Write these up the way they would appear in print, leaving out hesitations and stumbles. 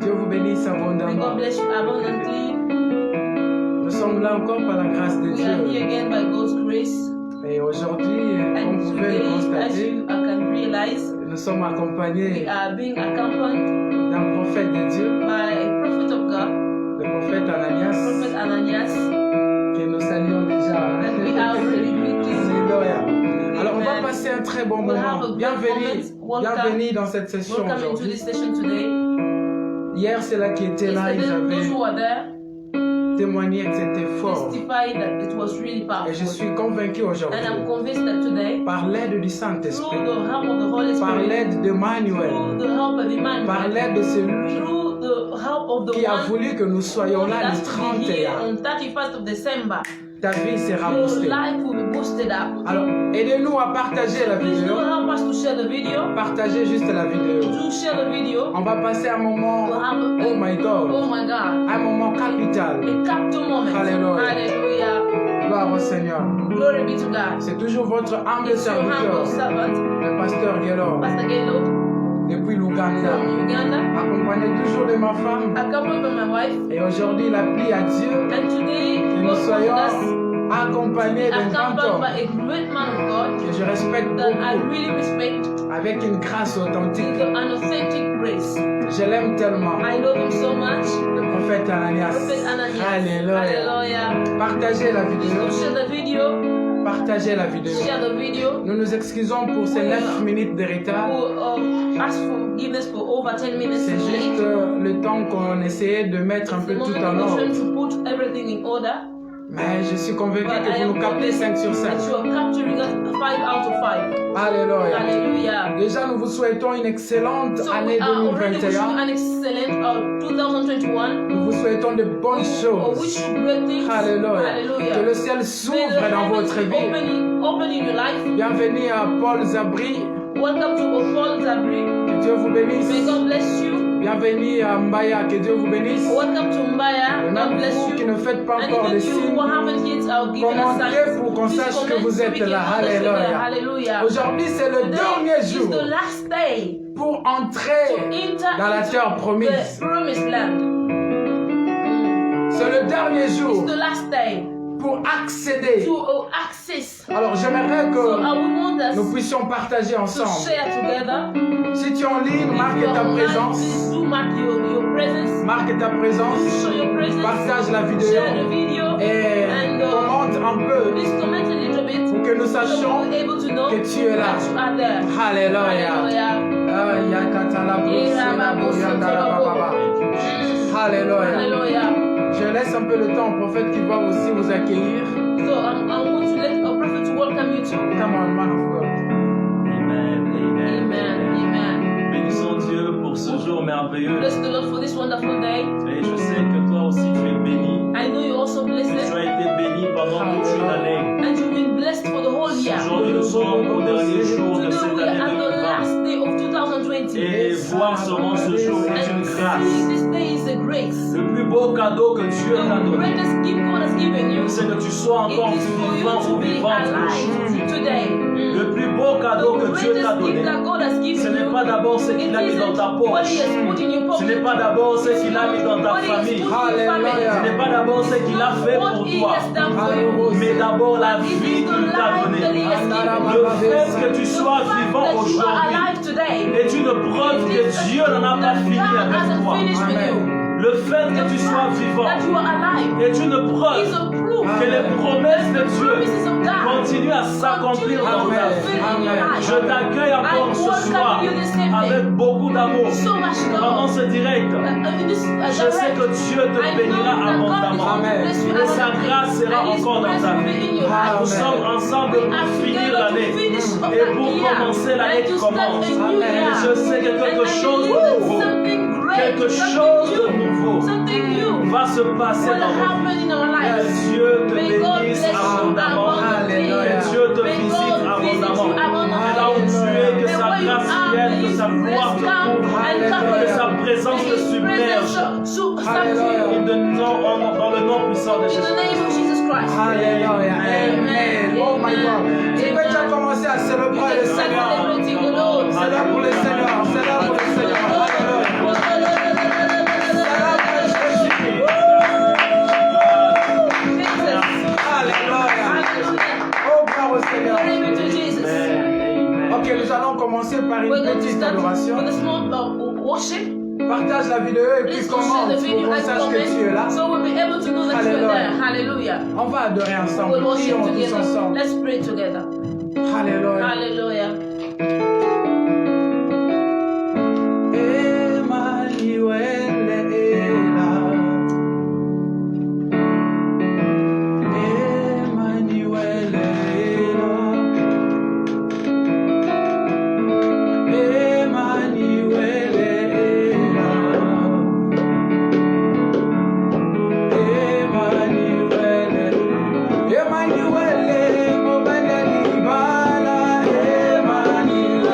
Dieu vous bénisse May abondamment. God bless you abundantly. Nous sommes là encore par la grâce de We are here Dieu. again by God's grace. Et aujourd'hui, comme And vous pouvez le today, as constater, you can realize, nous sommes we accompagnés are being accompanied d'un prophète de Dieu, by a prophet of God, le prophète Ananias, Prophet Ananias, que nous saluons déjà. that we are already greeting. Alléluia. Alors on va passer un très bon We'll have moment. a Bienvenue, great moment. bienvenue dans cette session Welcome into aujourd'hui. this session today. Hier, c'est là qui était là, ils Yesterday, those avaient who are there témoigné que c'était fort. testified that it was really Et je powerful. suis convaincu aujourd'hui, And I'm convinced that today, par l'aide du through Saint-Esprit, the help of the Holy par Spirit, l'aide d'Emmanuel, through the help of par Emmanuel, l'aide de celui through the help of the qui a one voulu que nous soyons who là wanted le us to be here 31. on 31st of December, Ta vie sera your boostée. life will be boosted up. Alors, aidez-nous à partager la Please do vidéo. help us to share the video. Partagez juste la vidéo. Do share the video. On va passer un moment, We'll have a, oh my oh God, my God, un moment capital. a capital moment. Hallelujah. Hallelujah. Gloire au Seigneur. Glory be to God. C'est toujours votre humble It's your humble serviteur, servant, le pasteur Guélor, Pastor Gelo, depuis l'Ouganda, from Uganda, accompagné toujours de ma femme. accompanied by my wife. Et aujourd'hui, il a plu à Dieu And today, que nous God wanted soyons us accompagnés d'un grand accompanied homme by a great man of God que je respecte that I beaucoup, really respect avec une grâce authentique. with an authentic grace. Je l'aime tellement. I love him so much. Le prophète Ananias. Prophet Ananias. Alléluia. Hallelujah. Partagez la Please vidéo. do share the video. Partagez la vidéo. Share the video. Nous nous excusons pour ces 9 minutes de retard. Who ask forgiveness for over 10 minutes C'est juste late. le temps qu'on essayait de mettre un It's peu the tout moment en we ordre. trying to put everything in order. Mais je suis convaincu But I que vous am nous captez convinced 5 sur 5. that you are capturing us 5 out of 5. Alléluia. Hallelujah. Déjà, nous vous souhaitons une excellente So année we are already wishing 2021. an excellent 2021. Nous vous souhaitons de bonnes We wish choses. you great things. Alléluia. Hallelujah. Que le ciel May the s'ouvre dans heavens votre be vie. open in your life. Bienvenue à Paul Zabri. Welcome to Paul Zabri. Que Dieu vous May bénisse. God bless you. Bienvenue à Mbaya. Que Dieu vous bénisse. Welcome to Mbaya. Et God même bless vous qui you. ne faites pas And encore even les you signes, who haven't yet given us commentez signs, pour qu'on please sache que comment vous so we êtes can là. understand that. Alléluia. Hallelujah. Aujourd'hui, c'est le dernier Today is jour the last day pour to entrer enter dans la terre into promise. the promised land. C'est le dernier It's jour the last day pour accéder. to access. Alors, j'aimerais So I que would want us nous puissions partager to ensemble. share together. Si tu es en ligne, If marque you are ta online, présence. please do mark your presence. Marque ta présence. Show your presence. Partage la Share the vidéo. video. Et And commente un peu please comment a little bit pour que nous so sachions we're able to know que tu es là. that you are there. Alléluia. Hallelujah. Alléluia. Hallelujah. Je laisse un peu le temps au prophète qui va aussi vous accueillir. So I'm going to let a prophet to welcome you too. Come on, man of God. Amen, amen, Amen. Amen. Bénissons Dieu pour ce jour merveilleux. Bless the Lord for this wonderful day. Et je sais que toi aussi tu es béni. I know you also Que blessed tu as été béni pendant toute une année. and you've been blessed for the whole year. Aujourd'hui nous sommes au dernier jour de Today cette we are année at the 2020. last day of 2020. Et voir seulement ce jour est une And see grâce. this day is a grace. Le plus beau cadeau que Dieu t'a The donné, greatest gift God has given you. c'est que tu sois It encore is for vivant you ou to be vivante alive aujourd'hui. today. Le plus beau cadeau The que Dieu t'a greatest donné, gift that God has ce given n'est you, pas d'abord ce it qu'il a mis dans ta isn't what He poche. has put in your Ce n'est pocket. pas d'abord ce qu'il a mis dans ta What He has famille. put in your family. Ce n'est pas d'abord ce qu'il a fait What pour He toi. has done for you. Mais d'abord la It vie is the qu'il t'a life donnée. that He has given you. Le fait que tu The sois fact vivant that you are aujourd'hui alive today est une preuve que Dieu n'en a pas fini God avec hasn't toi. finished with you. Le fait que tu sois That vivant you are alive est une is preuve a proof que les promesses de Dieu promises of God continuent à s'accomplir dans ta vie. Je t'accueille encore ce soir avec beaucoup d'amour so much pendant love. ce direct. Je sais que Dieu te bénira abondamment et sa grâce sera encore dans ta vie. Nous sommes ensemble pour finir l'année et pour commencer l'année qui commence. Et je sais que quelque chose de nouveau, quelque chose de nouveau va se passer dans notre vie. Que Dieu te bénisse abondamment. Que Dieu te visite abondamment. Et là où tu es, que sa grâce vienne, que sa gloire te couvre, que sa présence te submerge. Dans le nom puissant de Jésus. Alléluia. Amen. Oh my God. Tu peux déjà commencer à célébrer le Seigneur. C'est là pour le Seigneur. C'est là pour le Seigneur. Alléluia. d'adoration. for the small worship. Partage la vidéo et puis Please share commente the pour video qu'on and sache que tu es là. comment, so we'll be able to know that you are there. Hallelujah. On va adorer ensemble. We'll worship Prions tous together. ensemble. Let's pray together. Alléluia. Hallelujah. Emmanuel est là. Emmanuel est là. Emmanuel est là. Emmanuel est Emmanuel est Emmanuel.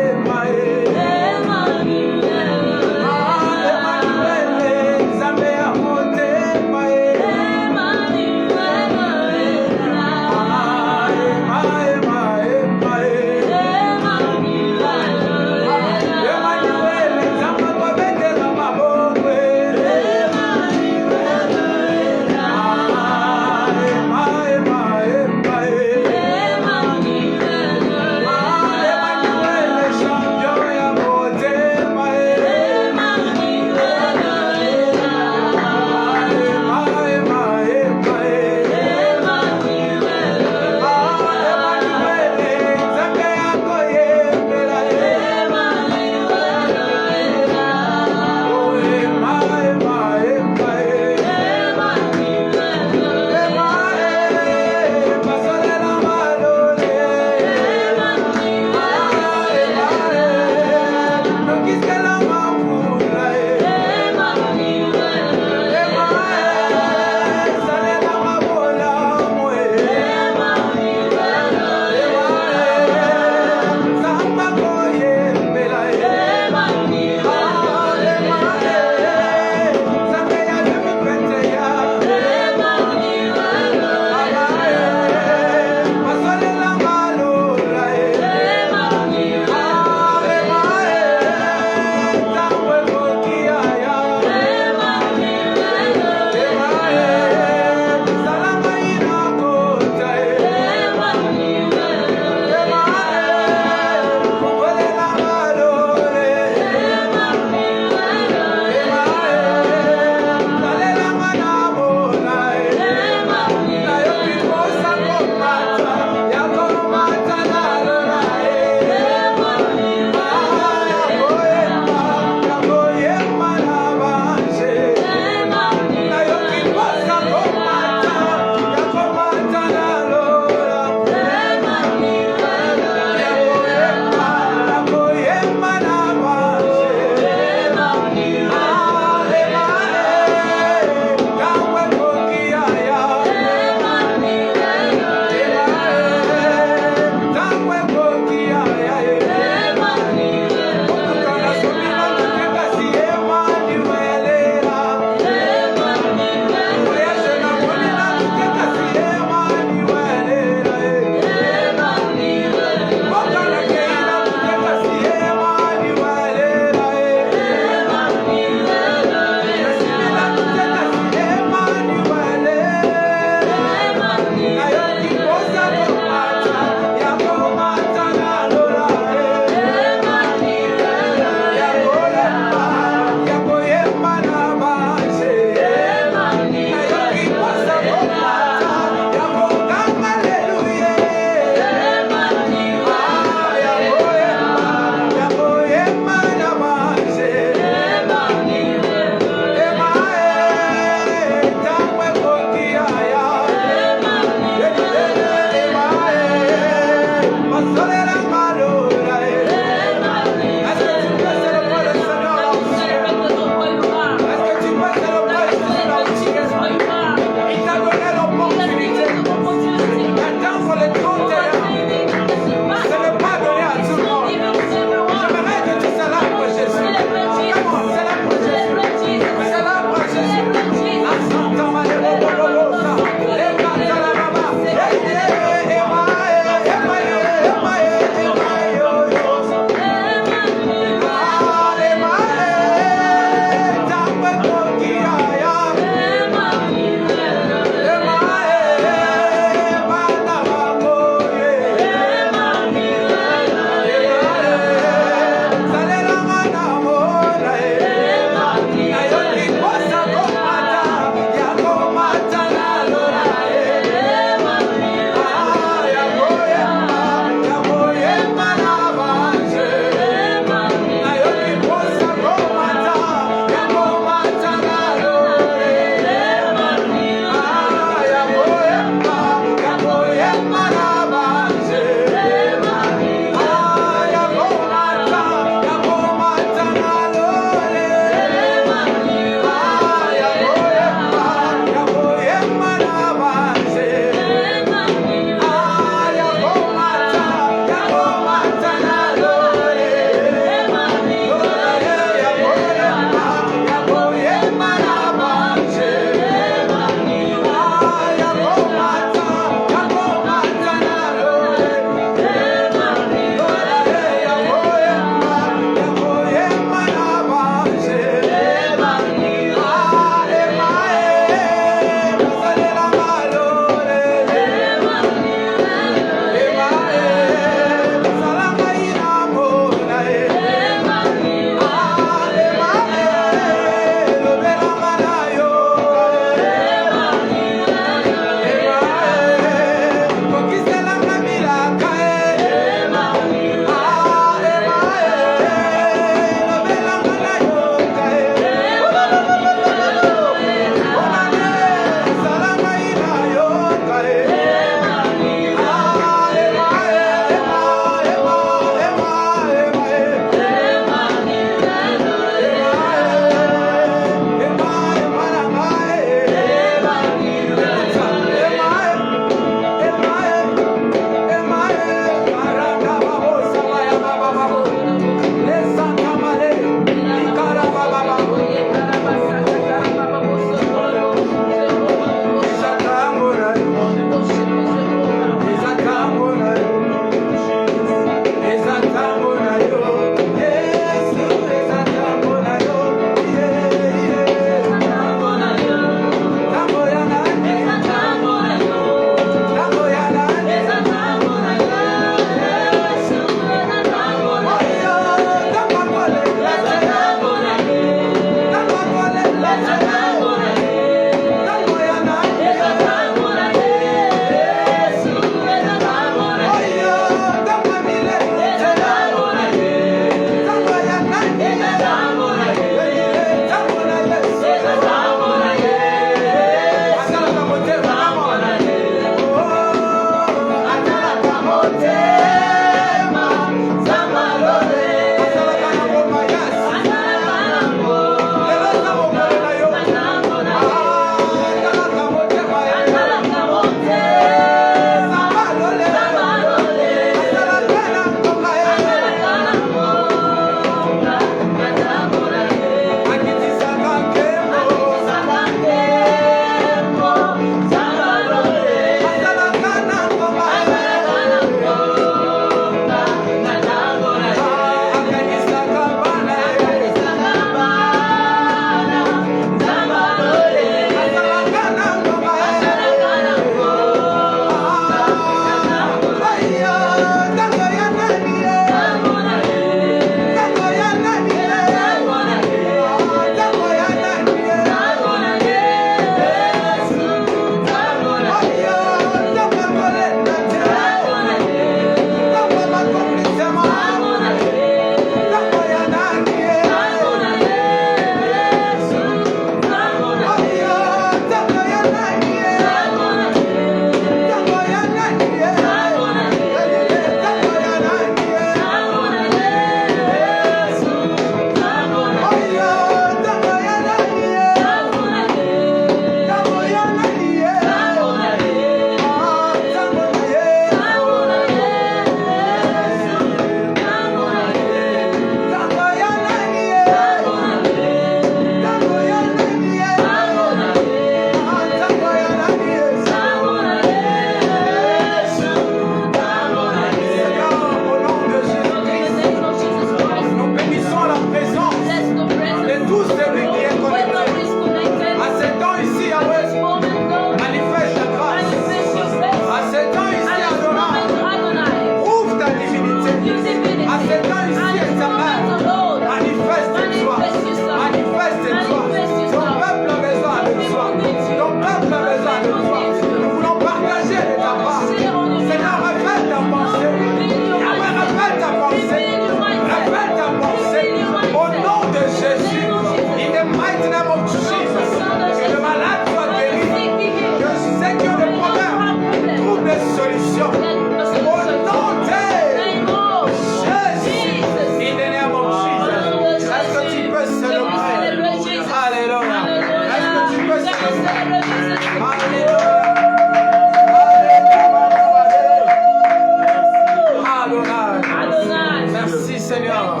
Merci Seigneur.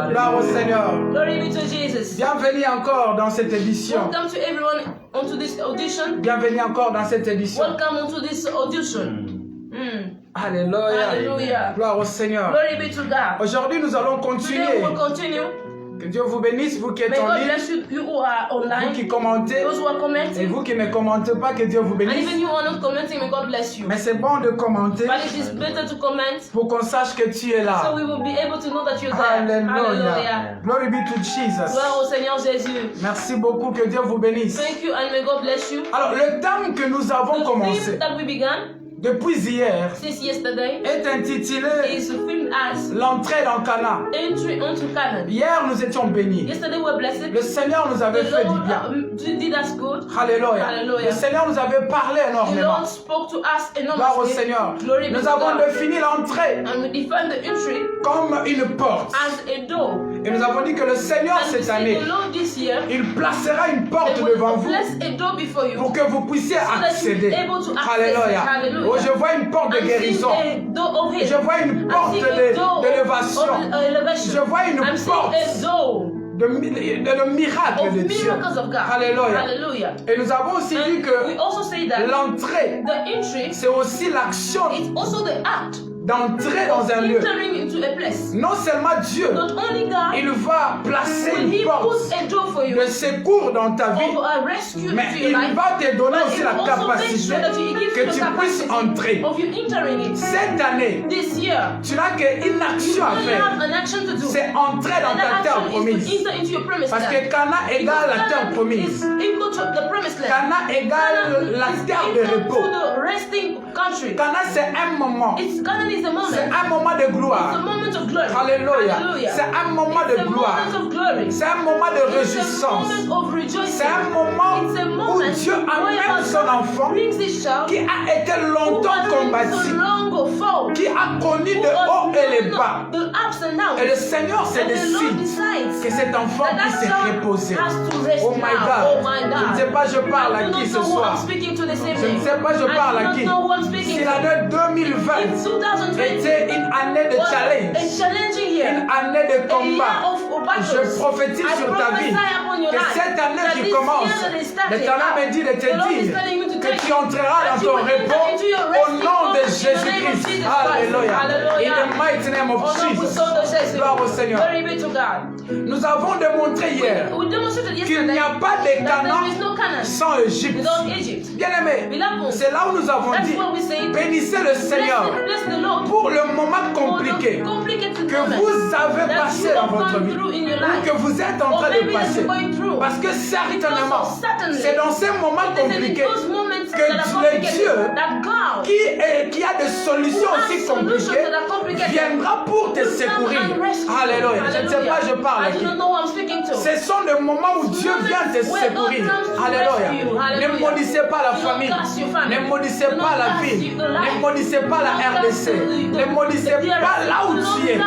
Gloire au Seigneur. Glory be to Jesus. Bienvenue encore dans cette édition. Welcome to everyone onto this audition. Bienvenue encore dans cette édition. Welcome onto this audition. Alléluia. Hallelujah. Gloire au Seigneur. Glory be to God. Aujourd'hui, nous allons Today continuer. we will continue. Que Dieu vous bénisse, vous qui êtes May en God ligne, bless you who are vous online, qui commentez, those who are et commenting, vous qui ne commentez pas, que Dieu vous and bénisse. even you who are not commenting, may God bless you. Mais c'est bon de commenter But it is better to comment pour qu'on sache que tu es so là. we will be able to know that you're there. Alléluia. Glory be to Jesus. Gloire au Seigneur Jésus. Merci beaucoup, que Dieu vous bénisse. Thank you and may God bless you. Alors, le thème que nous avons The commencé film that we began depuis hier since yesterday est intitulé is filmed as L'entrée dans Cana. Entry onto Canaan. Hier, nous étions bénis. Yesterday we were blessed. Le Seigneur nous avait The fait du Lord bien. did us good. Alléluia. Hallelujah. Le Seigneur nous avait parlé The énormément. Lord spoke to us Gloire au enormously. Seigneur. Glory be Nous to avons God. défini l'entrée And we define the entry comme une porte. as a door. Et nous avons dit que le Seigneur, And we cette see année, the Lord this year, il placera une porte they will devant vous place a door before you. pour que vous puissiez that you accéder. be able to access Alléluia. it. Hallelujah. Oh, je vois une porte de I'm seeing guérison. a door of healing. Je vois une I'm porte seeing a door d'élévation. of elevation. Je vois une I'm seeing porte a door de miracle of de Dieu. miracles of God. Alléluia. Hallelujah. Et nous avons aussi dit And que we also say that l'entrée, the entry c'est aussi l'action is also the act d'entrer dans un lieu. entering into a place. Non seulement Dieu, Not only God il va placer will He une porte put a door for you de secours dans ta vie, of a rescue mais to your il life, va te donner but aussi it la will also make capacité sure that He gives que you the tu puisses capacity entrer. of you entering it. Cette année, This year, tu n'as qu'une you action à only faire. have an action to do. C'est entrer dans And ta that terre action is promise. to enter into your promised Parce land. que Cana égale la terre Canaan promise. is equal to the promised land. Cana égale la is terre de equal repos. to the resting country. Cana, c'est un moment. Canaan is a moment. C'est un moment de It's a gloire. moment of glory. Alléluia. Hallelujah. C'est un moment It's de a gloire. moment of glory. C'est un moment de It's a réjouissance. moment of rejoicing. C'est un moment It's a où moment Dieu amène where son enfant brings his child qui a été who longtemps has been combattu, so long fought, qui a connu who de has hauts et les known bas. the ups and downs. Et le Seigneur se And the Lord décide decides que cet enfant that puisse se that child reposer. has to rest Oh my now. God. Oh my Je God. ne sais pas, je parle I à do qui not ce know who I'm soir. speaking to this Je ne evening. sais pas, je parle I à do qui. not know who I'm speaking Si to. l'année 2020 If 2020 était une année de was challenge, a challenging year, une année de a year combat, of battles, je prophétise I sur ta vie prophesy upon your que life cette année that qui this commence, year that is starting, l'Éternel me dit de te the Lord is dire telling you to que tell tu you entreras that dans you ton will enter repos into your au resting nom de moment in the name of Jésus-Christ. Jesus Christ. Alléluia. Hallelujah. In the mighty name of Au nom Jesus. puissant de Jésus. Gloire au Seigneur. Glory be to God. Nous avons démontré hier We demonstrated qu'il yesterday n'y a pas de that there Canaan is no Canaan sans Égypte. without Egypt. Bien-aimé, Beloved, c'est là où nous avons that's dit, what we say. bénissez le Seigneur Bless the Lord pour le moment for compliqué the complicated que moment vous avez that passé you dans have votre gone vie through in your ou life. que vous êtes en Or train de maybe that passer. you're going through. Parce que certainement, Because certainly, c'est dans ces moments it is in compliqués those moments que that are le complicated Dieu that God qui a des solutions who has aussi solutions compliquées that are complicated viendra pour te will come secourir. and rescue you. Alléluia. Je ne sais pas, je parle à I do qui. not know who I'm speaking to. Ce sont des moments où Dieu vient te secourir. Alléluia. Ne maudissez pas la famille. Ne maudissez pas la ville. Ne maudissez pas la RDC. Ne maudissez pas là où tu es.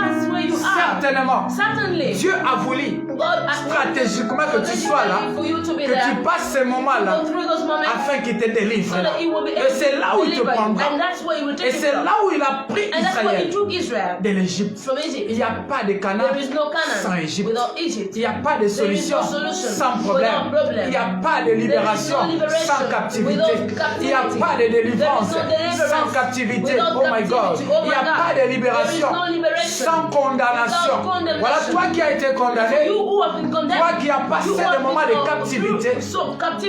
Certainement, Certainly, Dieu a voulu God has stratégiquement que tu sois là, for you to be que there. tu passes ces moments-là Go through those moments afin qu'il te délivre. so that He will be Et able c'est to là où il te deliver you. prendra. And that's where He will Et take you c'est from. là où il a pris And that's where He Israël took Israel de l'Égypte. from Egypt. Il n'y a pas de Canaan There is no sans Canaan Égypte. without Egypt. Il n'y a pas de solution sans problème. Il n'y a pas de libération sans captivité. Il n'y a pas de délivrance sans captivité. Oh my God. Il n'y a pas de libération sans condamnation. Voilà toi qui as été condamné, You who have been condemned, toi qui as you passé who des have moments been de captivité,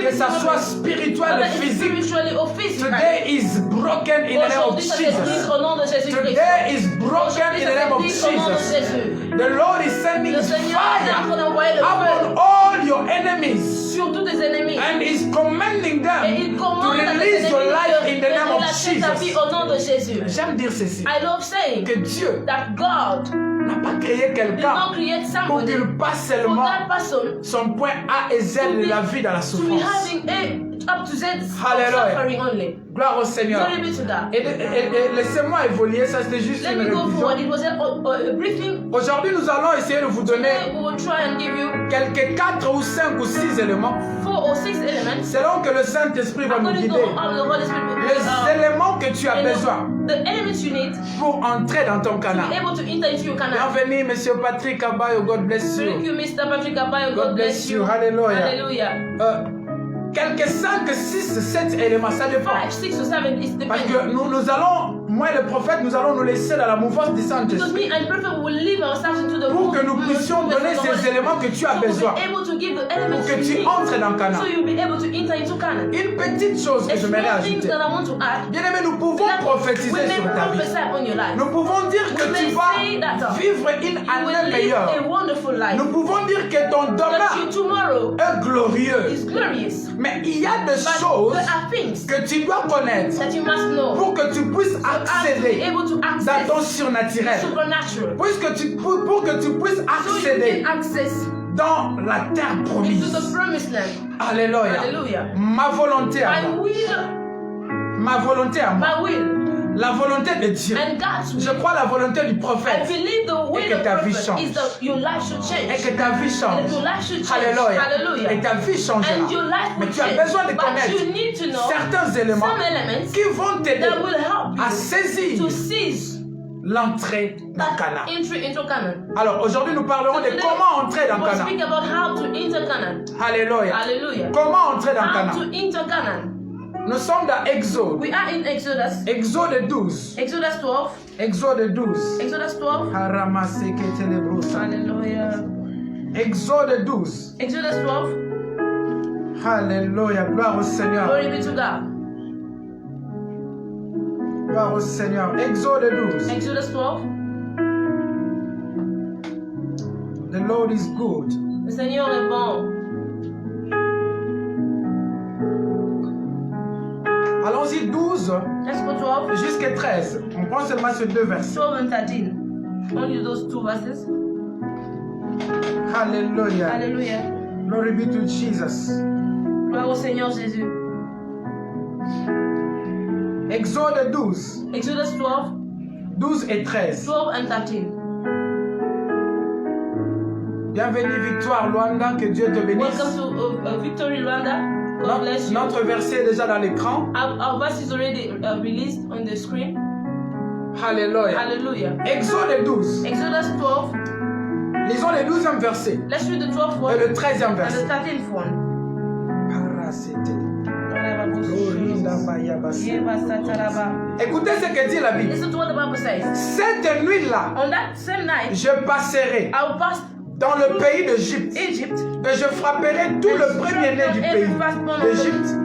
que ça soit spirituel whether ou it's physique. spiritually or physically. Today is broken in the name of Aujourd'hui, ça s'explique Jesus. au nom de Jésus-Christ. Today is broken in the name of Aujourd'hui, ça s'explique au nom de Jesus. Jésus. The Lord is sending Le Seigneur est en train fire d'envoyer le upon feu all your enemies sur tous tes ennemis. and is commanding Et them il to commande à tes release your ennemis life in the name of relâcher ta vie Jesus. au nom de Jésus. J'aime dire ceci, I love saying que Dieu that God n'a pas créé did quelqu'un not create pour somebody qu'il passe for seulement that person son point A et Z de la vie dans la to be souffrance. having up to Z Hallelujah. suffering only. Gloire au Seigneur. Glory be to God. Et laissez-moi évoluer, ça c'était juste Let une me go révision. forward. It was a briefing. Aujourd'hui, nous allons essayer de vous donner Today we will try and give you quelques 4 ou 5 ou 6 éléments 4 or 6 elements selon que le Saint-Esprit va nous according to guider. how the Holy Spirit Les éléments que tu as besoin the elements you need pour entrer dans ton to canal. be able to enter into your canal. Bienvenue, Monsieur Patrick Abayo. God bless Thank you. you, Mr. Patrick Abayo. God bless you. Hallelujah. Hallelujah. Quelques 5, 6, 7 éléments, ça dépend. 5, 6 or 7 is Parce depending. que nous allons, moi et le prophète, nous allons nous laisser dans la mouvance du Because Saint-Esprit me and prophet will leave ourselves into the pour que nous puissions donner ces éléments que tu as besoin, So we'll be able to give the pour elements que you tu need. entres dans le canal. So you'll be able to enter into Canaan. Une petite chose que There's j'aimerais small things ajouter. that I want to add. Bien aimé, nous pouvons We prophétiser may sur ta vie. prophesy on your life. Nous pouvons dire que We tu may vas say that vivre une you will année live meilleure. a wonderful life. Nous pouvons dire que ton That demain you tomorrow est glorieux. is glorious. Mais il y a des But choses there are things que tu dois connaître that you must know pour que tu puisses to be accéder able to dans ton access surnaturel. supernatural. Pour que tu puisses So you accéder can access dans la terre into promise. the promised land. Alléluia. Hallelujah. Ma volonté à My moi. will, Ma volonté à moi. my will, La volonté de Dieu. and God's will. Je crois la volonté du I prophète. believe the will que of ta vie prophet change. is that your life should change. Et que ta vie change. And your life should change. Alléluia. Hallelujah. Et ta vie changera. And your life Mais will tu as change. besoin de But connaître you need to know certains éléments some elements qui vont t'aider that will help you à saisir to seize l'entrée dans Canaan. entry into Canaan. Alors aujourd'hui nous parlerons de comment entrer dans We'll Canaan. speak about how to enter Canaan. Alléluia. Hallelujah. Comment entrer dans How Canaan. to enter Canaan. Nous sommes dans Exode. We are in Exodus. Exode 12. Exodus 12. Exode 12. Exodus 12. Haramaseketelebrosa. Hallelujah. Exode 12. Exodus 12. Alléluia. Gloire au Seigneur. Glory be to God. Gloire au Seigneur. Exode 12. Exodus 12. The Lord is good. Le Seigneur est bon. Allons-y 12 Let's go 12. jusqu'à 13. On prend seulement ces deux versets. 12 and 13. Only those two verses. Hallelujah. Hallelujah. Glory be to Jesus. Gloire au Seigneur Jésus. Exode 12. Exodus 12. 12 et 13. 12 and 13. Bienvenue Victoire Luanda, que Dieu te bénisse. Welcome to Victory Rwanda. God bless you. Notre verset est déjà dans l'écran. Our verse is already released on the screen. Hallelujah. Hallelujah. Exode 12. Exodus 12. Lisons le 12e verset Let's read the 12th et one le 13e and the verset. 13th one. Écoutez ce que dit la Bible. Listen to what the Bible says. Cette nuit-là, On that same night, je passerai I will pass dans le pays d'Égypte Egypt. et je frapperai tout le premier-né du pays d'Égypte,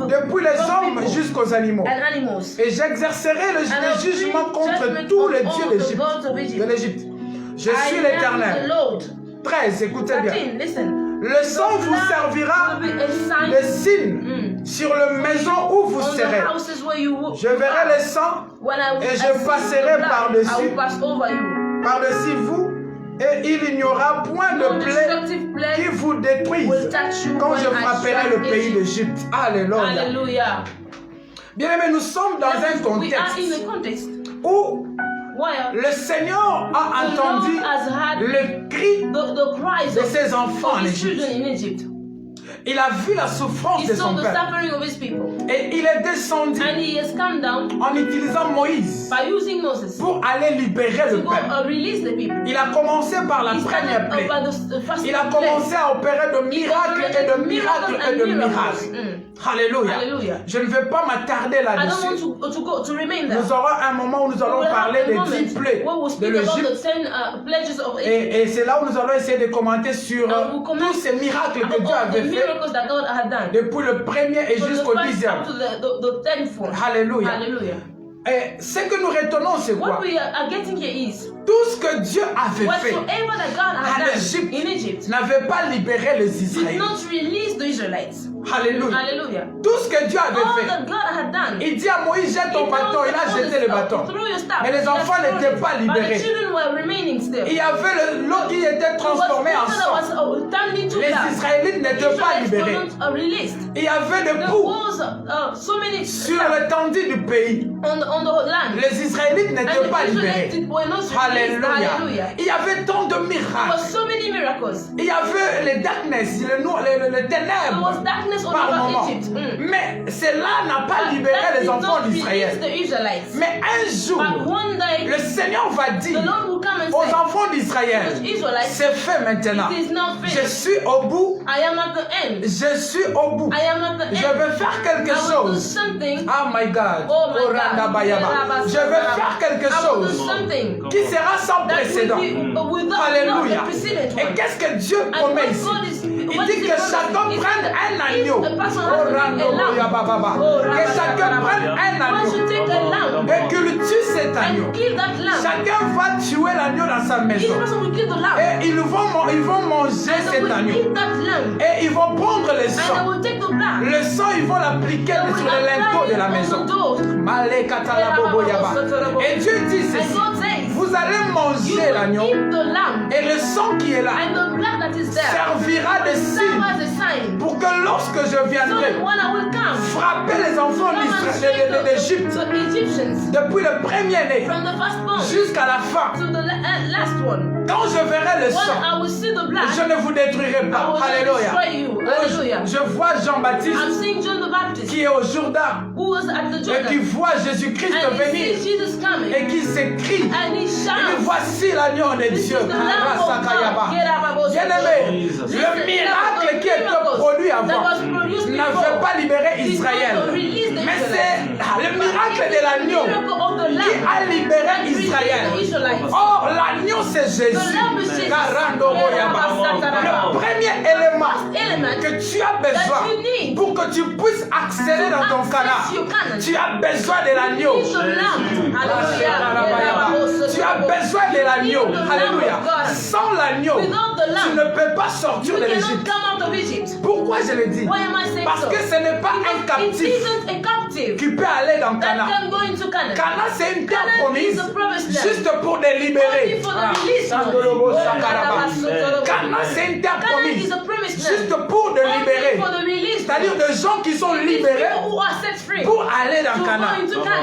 depuis les hommes jusqu'aux animaux. And animals. Et j'exercerai le jugement contre tous les dieux de l'Égypte. Je suis l'Éternel. 13, écoutez bien. 13, listen. Le sang vous servira Will be a sign de signe sur la maison où vous on the serez. houses where you will. Je verrai le sang When I et I je see passerai the blood, par-dessus. I will pass over you. Par-dessus vous, et il n'y aura point No de plaie destructive qui plague vous détruise will touch you quand when je I frapperai strike le pays Egypt. d'Égypte. Alléluia. Hallelujah. Bien aimé, nous sommes dans un We are in contexte a context où where le Seigneur a the entendu Lord has had le cri the cries de of ses enfants en his children Égypte. in Egypt. Il a vu la souffrance He de saw son the peuple. suffering of his people. Et il est descendu And he has come down en utilisant Moïse by using Moses pour aller libérer to le go peuple. Release the people. Il a commencé par la He première started plaie. by the first Il a plague. commencé à opérer de miracles et de miracles et de miracles. Alléluia. Hallelujah. Je ne vais pas m'attarder I don't là-dessus. want to remain there. Nous aurons un moment où nous allons parler des 10 plaies where we'll de speak about the l'Égypte. 10 pledges of Egypt. Et c'est là où nous allons essayer de commenter sur We'll comment tous ces miracles que Dieu about the avait fait miracles that God had done. depuis le premier et From the jusqu'au first 10e. up to the 10th one. Alléluia. Hallelujah. Et ce que nous retenons, c'est What quoi? we are getting here is Tout ce que Dieu avait fait whatsoever that God had en done Égypte in Egypt n'avait pas libéré les did Israélites. not release the Israelites. Alléluia. Hallelujah. Tout ce que Dieu avait All fait. that God had done. Il dit à Moïse, jette ton bâton. Il a jeté le bâton. Mais les enfants n'étaient pas libérés. But the children were remaining still. Il y avait l'eau qui était transformée en sang. Les Israélites n'étaient pas libérés. Il y avait des poux sur l'étendue du pays. Les Israélites n'étaient pas libérés. Alléluia. Il y avait tant de miracles. Il y avait les darkness, les ténèbres par moment. Mais cela n'a pas libéré les enfants d'Israël. Mais un jour, le Seigneur va dire aux enfants d'Israël, c'est fait maintenant. Je suis au bout. Je suis au bout. Je veux faire quelque chose. Oh my God. Je veux faire quelque chose qui sera sans précédent. Alléluia. Et qu'est-ce que Dieu promet ici? Il dit que chacun prenne un agneau. Que chacun prenne un agneau. Et qu'il tue cet agneau. Chacun va tuer l'agneau dans sa maison. Et ils vont manger cet agneau. Et ils vont prendre le sang. Le sang, ils vont l'appliquer sur le linteau de la maison. Et Dieu dit ceci. Vous allez manger l'agneau. Et le sang qui est là servira de signe pour que lorsque je viendrai frapper les enfants d'Égypte depuis le premier-né jusqu'à la fin. Quand je verrai le sang, je ne vous détruirai pas. Alléluia. Je vois Jean-Baptiste qui est au Jourdain et qui voit Jésus-Christ venir et qui s'écrie. Et voici l'agneau de Dieu. Bien-aimé, le miracle qui était produit avant n'avait pas libéré Israël. Mais c'est le miracle de l'agneau qui a libéré Israël. Or, l'agneau c'est Jésus. Le premier élément que tu as besoin pour que tu puisses accéder dans ton Canaan, tu as besoin de l'agneau. Tu as besoin de l'agneau. Alléluia. Sans l'agneau, tu ne peux pas sortir de l'Égypte. Pourquoi je le dis? Parce que ce n'est pas un captif qui peut aller dans Canaan. Canaan, c'est une terre promise juste pour les libérer. Canaan, c'est une terre promise juste pour les libérer. C'est-à-dire des gens qui sont libérés pour aller dans Canaan.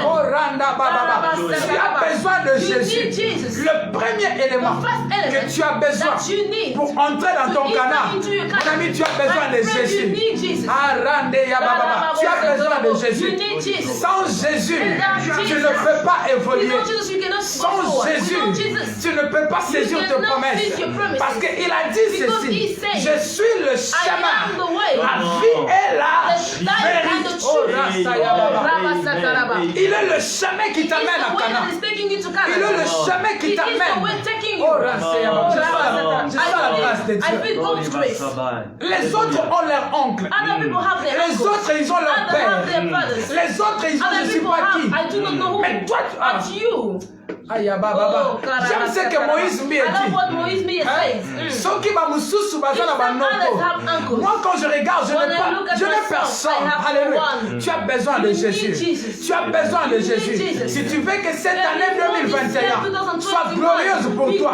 Oh, Randa Baba. Tu as besoin de Jésus. Le premier élément que tu as besoin pour entrer dans ton Canaan, mon ami, tu as besoin de Jésus. Tu as besoin de Jésus. Sans Jésus, tu ne peux pas évoluer. Sans Jésus, tu ne peux pas saisir tes promesses. Parce qu'il a dit ceci: je suis le chemin, la vie et la vérité. Il est le chemin qui t'amène à Canaan. Il est le chemin qui t'amène. Je sens la grâce de Dieu. Les autres ont leur oncle. Les autres, ils ont leur père. Les autres, ils ont je ne sais pas qui. Mais toi, aïe, baba. J'aime ce que Moïse m'y a dit. Ceux qui m'a moussou moi, quand je regarde, je n'ai personne. Alléluia. Tu as besoin de Jésus. Tu as besoin de Jésus. Si tu veux que cette année 2021 soit glorieuse pour toi,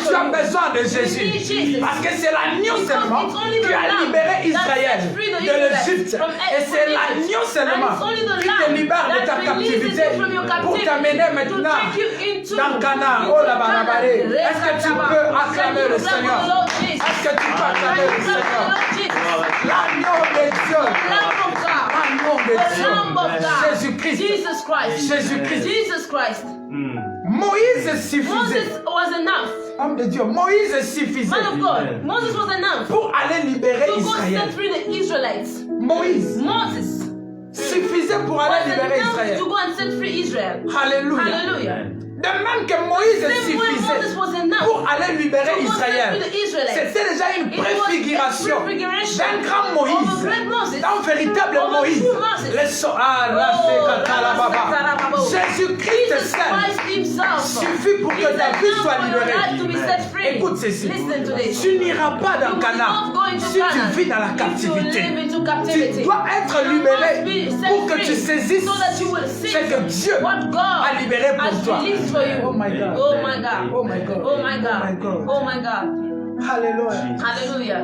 tu as besoin de Jésus. Parce que c'est l'agneau seulement qui a libéré Israël de l'Égypte. Et c'est l'agneau seulement qui te libère de ta captivité pour t'amener maintenant dans Canaan. Oh la barabaré. Est-ce que tu peux acclamer le Seigneur? Est-ce que tu peux acclamer le Seigneur? L'agneau de Dieu. L'agneau de Dieu. Jésus-Christ. Jésus-Christ. Moïse suffisait. Homme de Dieu, Moïse suffisait pour aller libérer Israël. Moïse suffisait pour aller libérer Israël. Alléluia. De même que Moïse suffisait pour aller libérer Israël. C'était déjà une préfiguration d'un grand Moïse, d'un véritable Moïse. Jésus-Christ seul suffit pour que ta vie soit libérée. Écoute ceci. Tu n'iras pas dans Canaan si tu vis dans la captivité. Tu dois être libéré pour que tu saisisses ce que Dieu a libéré pour toi. Oh my God. Oh my God. Oh my God. Oh my God. Oh my God. Oh my God. Alléluia. Hallelujah.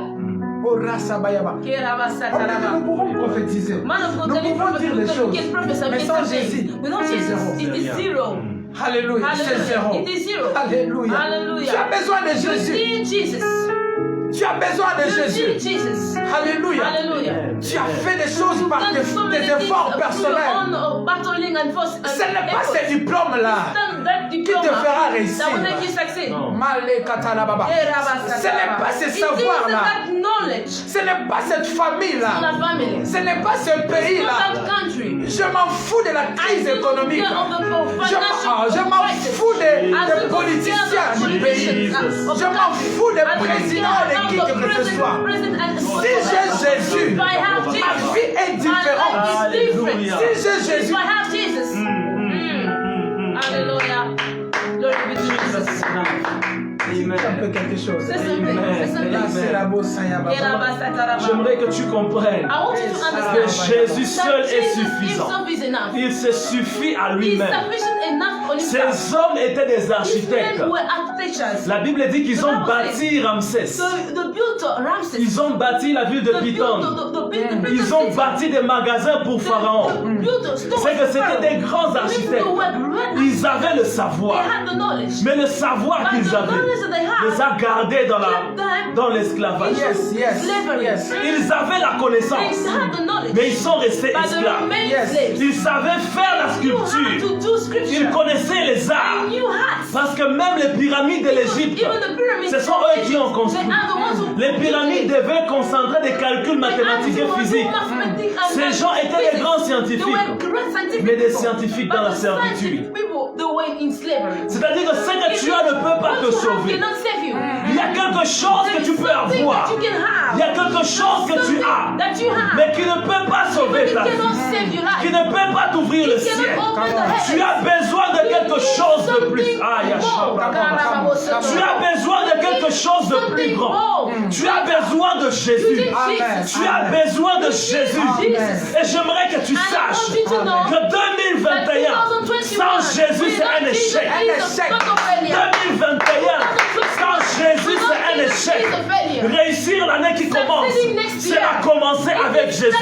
Oh Rasabayaba. Nous pouvons prophétiser. Nous pouvons dire des choses. Mais sans Jésus, c'est zéro. Alléluia. C'est zéro. Alléluia. Tu as besoin de Jésus. Tu as besoin de Jésus. Alléluia. Tu as fait des choses par tes efforts personnels. Ce n'est pas ces diplômes-là qui te fera réussir. Ce n'est pas ce savoir-là. Ce n'est pas cette famille-là. Ce n'est pas ce pays-là. Je m'en fous de la crise économique. Je m'en fous des politiciens du pays. Je m'en fous des présidents et de qui que ce soit. Si j'ai Jésus, ma vie est différente. Si j'ai Jésus, Alléluia. Glory be to Jesus. un peu quelque chose. J'aimerais que tu comprennes que Jésus seul est suffisant. Il se suffit à lui-même. Ces hommes étaient des architectes. La Bible dit qu'ils ont bâti Ramsès. Ils ont bâti la ville de Python. Ils ont bâti des magasins pour Pharaon. C'est que c'était des grands architectes. Ils avaient le savoir. Mais le savoir qu'ils avaient les a gardés dans l'esclavage. Ils avaient la connaissance, mais ils sont restés esclaves. Ils savaient faire la sculpture. Ils connaissaient les arts. Parce que même les pyramides de l'Égypte, ce sont eux qui ont construit. Les pyramides devaient concentrer des calculs mathématiques et physiques. Ces gens étaient des grands scientifiques, mais des scientifiques dans la servitude. C'est-à-dire que ce que tu as ne peut pas te sauver. Il y a quelque chose que tu peux avoir. Il y a quelque chose que tu as, mais qui ne peut pas sauver ta vie, qui ne peut pas t'ouvrir le ciel. Tu as besoin de quelque chose de plus. Tu as besoin de quelque chose de plus grand. Tu as besoin de Jésus. Tu as besoin de Jésus. Et j'aimerais que tu saches que 2021, sans Jésus, c'est un échec. 2021, sans Jésus, c'est un échec. Réussir l'année qui commence, c'est à commencer avec Jésus.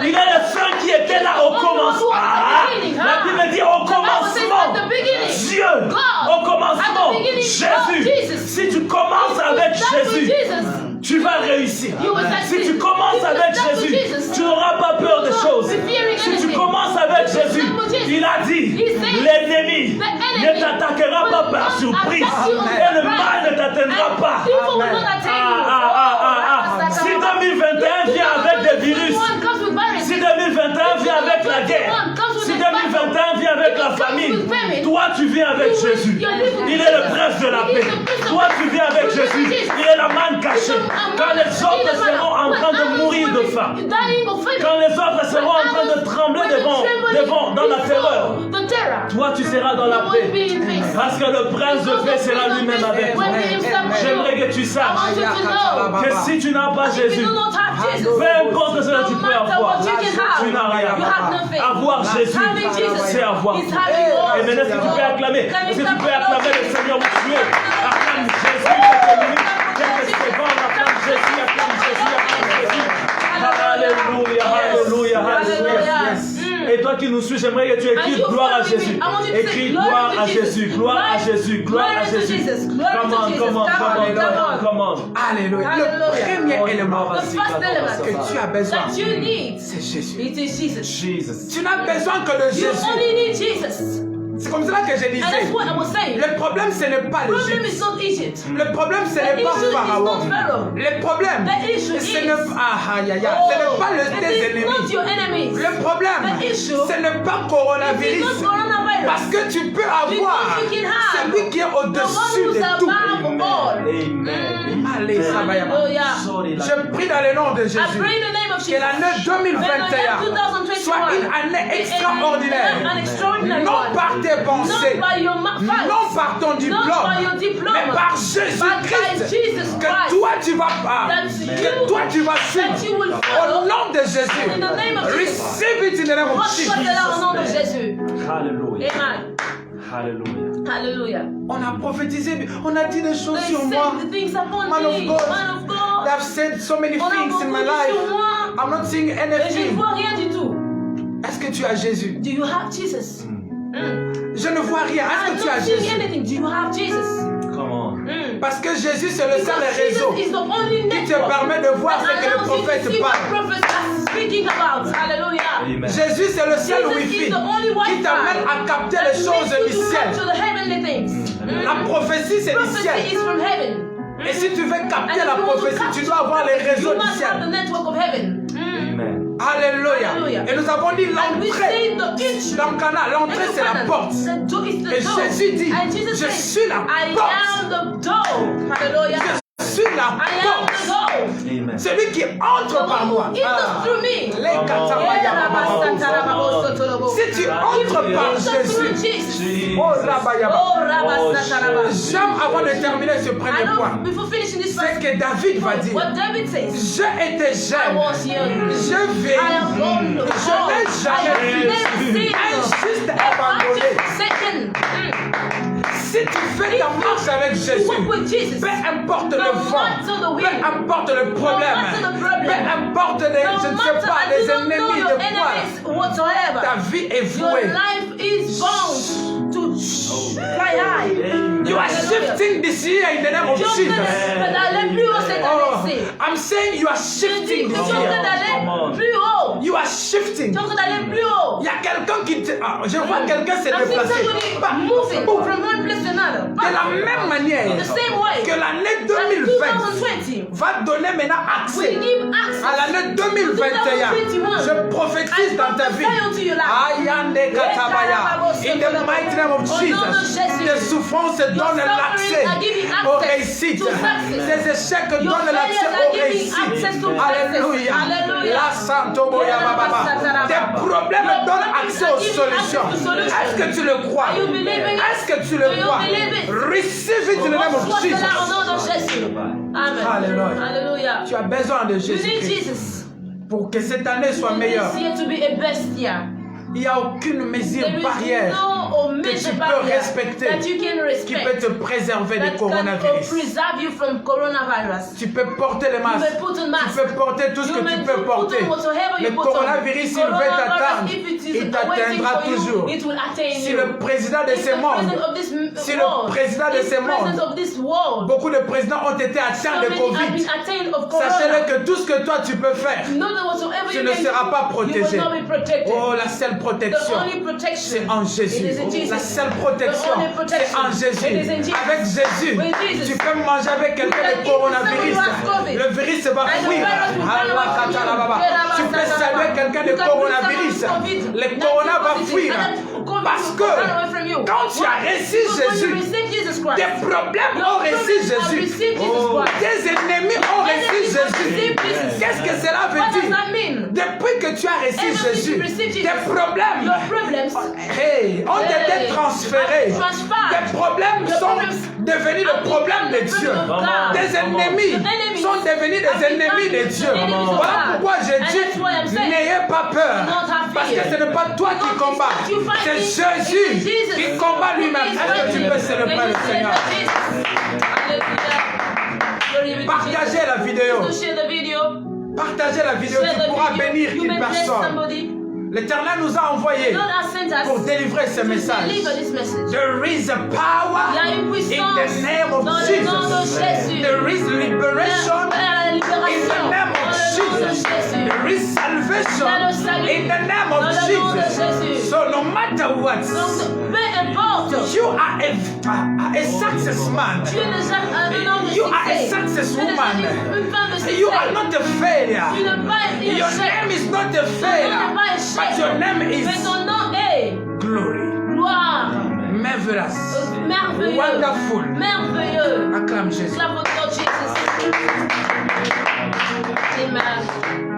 Il est le seul qui était là au commencement. La Bible dit au commencement, Dieu. Au commencement, Jésus. Si tu commences avec Jésus, tu vas réussir. Si tu commences avec Jésus, tu n'auras pas peur des choses. Si tu commences avec Jésus, il a dit, l'ennemi ne t'attaquera pas par surprise et le mal ne t'atteindra pas. Si 2021 vient avec des virus, si 2021 vient avec la guerre, si 2021 vient avec la famine, toi tu viens avec Jésus. Il est le prince de la paix. Toi tu viens avec Jésus. Il est la manne cachée. Quand les autres seront en train de mourir de faim, quand les autres seront en train de trembler devant dans la terreur, toi tu seras dans la paix. Parce que le prince de paix sera lui-même avec toi. J'aimerais que tu saches que si tu n'as pas Jésus, peu importe ce que tu peux avoir, tu n'as rien. Avoir Jésus, c'est avoir. Et maintenant, si tu peux acclamer, si tu peux acclamer le Seigneur où tu es, acclame Jésus, quelques secondes, acclame Jésus, acclame Jésus, acclame Jésus. Alléluia, alléluia, alléluia. Et toi qui nous suis, j'aimerais que tu écris gloire à Jésus. Écris gloire à Jésus, gloire à Jésus, gloire à Jésus. Comment. Alléluia. Le premier élément que tu as besoin, c'est Jésus. Tu n'as besoin que de Jésus. C'est comme cela que je disais. Le problème, ce n'est pas l'Égypte. Le problème, ce n'est pas Pharaon. Le problème, ce n'est pas tes ennemis. Le problème, ce n'est pas coronavirus. Parce que tu peux avoir celui qui est au-dessus de tout. Je prie dans le nom de Jésus que l'année 2021 soit une année extraordinaire. Non par tes pensées, non par ton diplôme, mais par Jésus-Christ. Que toi tu vas suivre. Au nom de Jésus. Receive it in the name of Jesus. Hallelujah. Amen. Hallelujah. Hallelujah. On a prophétisé, on a dit des choses sur moi. Man of God, they have said so many things in my life. I'm not seeing Et je ne anything. vois rien du tout. Est-ce que tu as Jésus? Do you have Jesus? Je ne vois rien. Est-ce que tu as I'm not seeing Jésus? anything. Do you have Jesus? Come on. Parce que Jésus, c'est le seul Because réseau Jesus is the only qui te network permet de voir ce que le allows you to prophète see what parle. prophets are speaking about. Hallelujah. Amen. Jésus, c'est le seul Jesus Wi-Fi is the only qui Wi-Fi t'amène à capter that les choses makes you du to ciel. capture the heavenly things. La prophétie, c'est du Prophecy ciel. is from heaven. Et si tu veux And capter if la you want to prophétie, capture tu dois avoir les réseaux you du must have the ciel. network of heaven. Amen. Alléluia. Hallelujah. Et nous avons dit And we l'entrée say the entry. dans Cana. L'entrée, c'est la porte. The door is the Et door. Jésus dit, And Jesus je said, suis la I porte. am the door. Hallelujah. Je suis la I am the porte. door. Amen. Celui qui entre par moi. It is through me. Les Si tu entres par Jésus. Oh, Rabayaba. J'aime avant de terminer ce premier point. Before finishing this C'est que David va dire, what David says, je étais I jeune, was young. je I vis, am gone. je n'ai jamais vu un juste abandonné. Si tu fais ta marche avec Jésus, peu importe le vent, peu importe le problème, peu importe les, je ne sais pas, les ennemis de quoi, ta vie est Your vouée. life is bound to fly high. You are shifting this year in the name of Jesus. Oh, I'm saying you are shifting this year. You are shifting. Il y a quelqu'un qui te... je vois quelqu'un s'est déplacé. De la même manière que l'année 2020 va donner maintenant accès à l'année 2021. Je prophétise dans ta vie. Ayande Katabaya. In the mighty name of Jesus. Tes souffrances donnent l'accès aux réussites. Tes échecs donnent l'accès aux réussites. Alléluia. La Santo Boya Baba. Tes problèmes donnent accès aux solutions. Est-ce que tu le crois? Est-ce que tu le crois? Receive it in the name of Jesus. Alléluia. Tu as besoin de Jésus pour que cette année soit meilleure. Il n'y a aucune mesure barrière que tu peux respecter qui peut te préserver du coronavirus. Tu peux porter le masque, tu peux porter tout ce que tu peux porter. Le coronavirus, il veut t'atteindre, il t'atteindra toujours. Si le président de ce monde, beaucoup de présidents ont été atteints de Covid, sachez-le que tout ce que toi tu peux faire, tu ne seras pas protégé. Oh, la seule protection, c'est en Jésus. La seule protection, c'est en Jésus. Avec Jésus, tu peux manger avec quelqu'un de coronavirus. Le virus va fuir. Tu peux saluer quelqu'un de coronavirus. Le corona va fuir. Parce que quand tu as reçu Jésus, tes problèmes ont reçu Jésus. Tes ennemis ont reçu Jésus. Qu'est-ce que cela veut dire? Depuis que tu as reçu Jésus, tes problèmes ont été transférés. Tes problèmes sont devenus le problème de Dieu. Tes ennemis sont devenus des ennemis de Dieu. Voilà pourquoi je dis, n'ayez pas peur. Parce que ce n'est pas toi qui combats. C'est Jésus qui combat lui-même. Est-ce que tu peux célébrer le Seigneur? Partagez la vidéo. Partagez la vidéo. Tu pourras bénir une personne. L'Éternel nous a envoyés pour délivrer ce message. There is a power in the name of Jesus. There is liberation in the name of Jesus. There is salvation in the name of Jesus. So no matter what, you are a success man. You are a success woman. You are not a failure. Your name is not a failure. But your name is glory. Marvelous. Merveilleux. Wonderful. Merveilleux. Acclame Jésus. Clap for God, Jesus. Amen.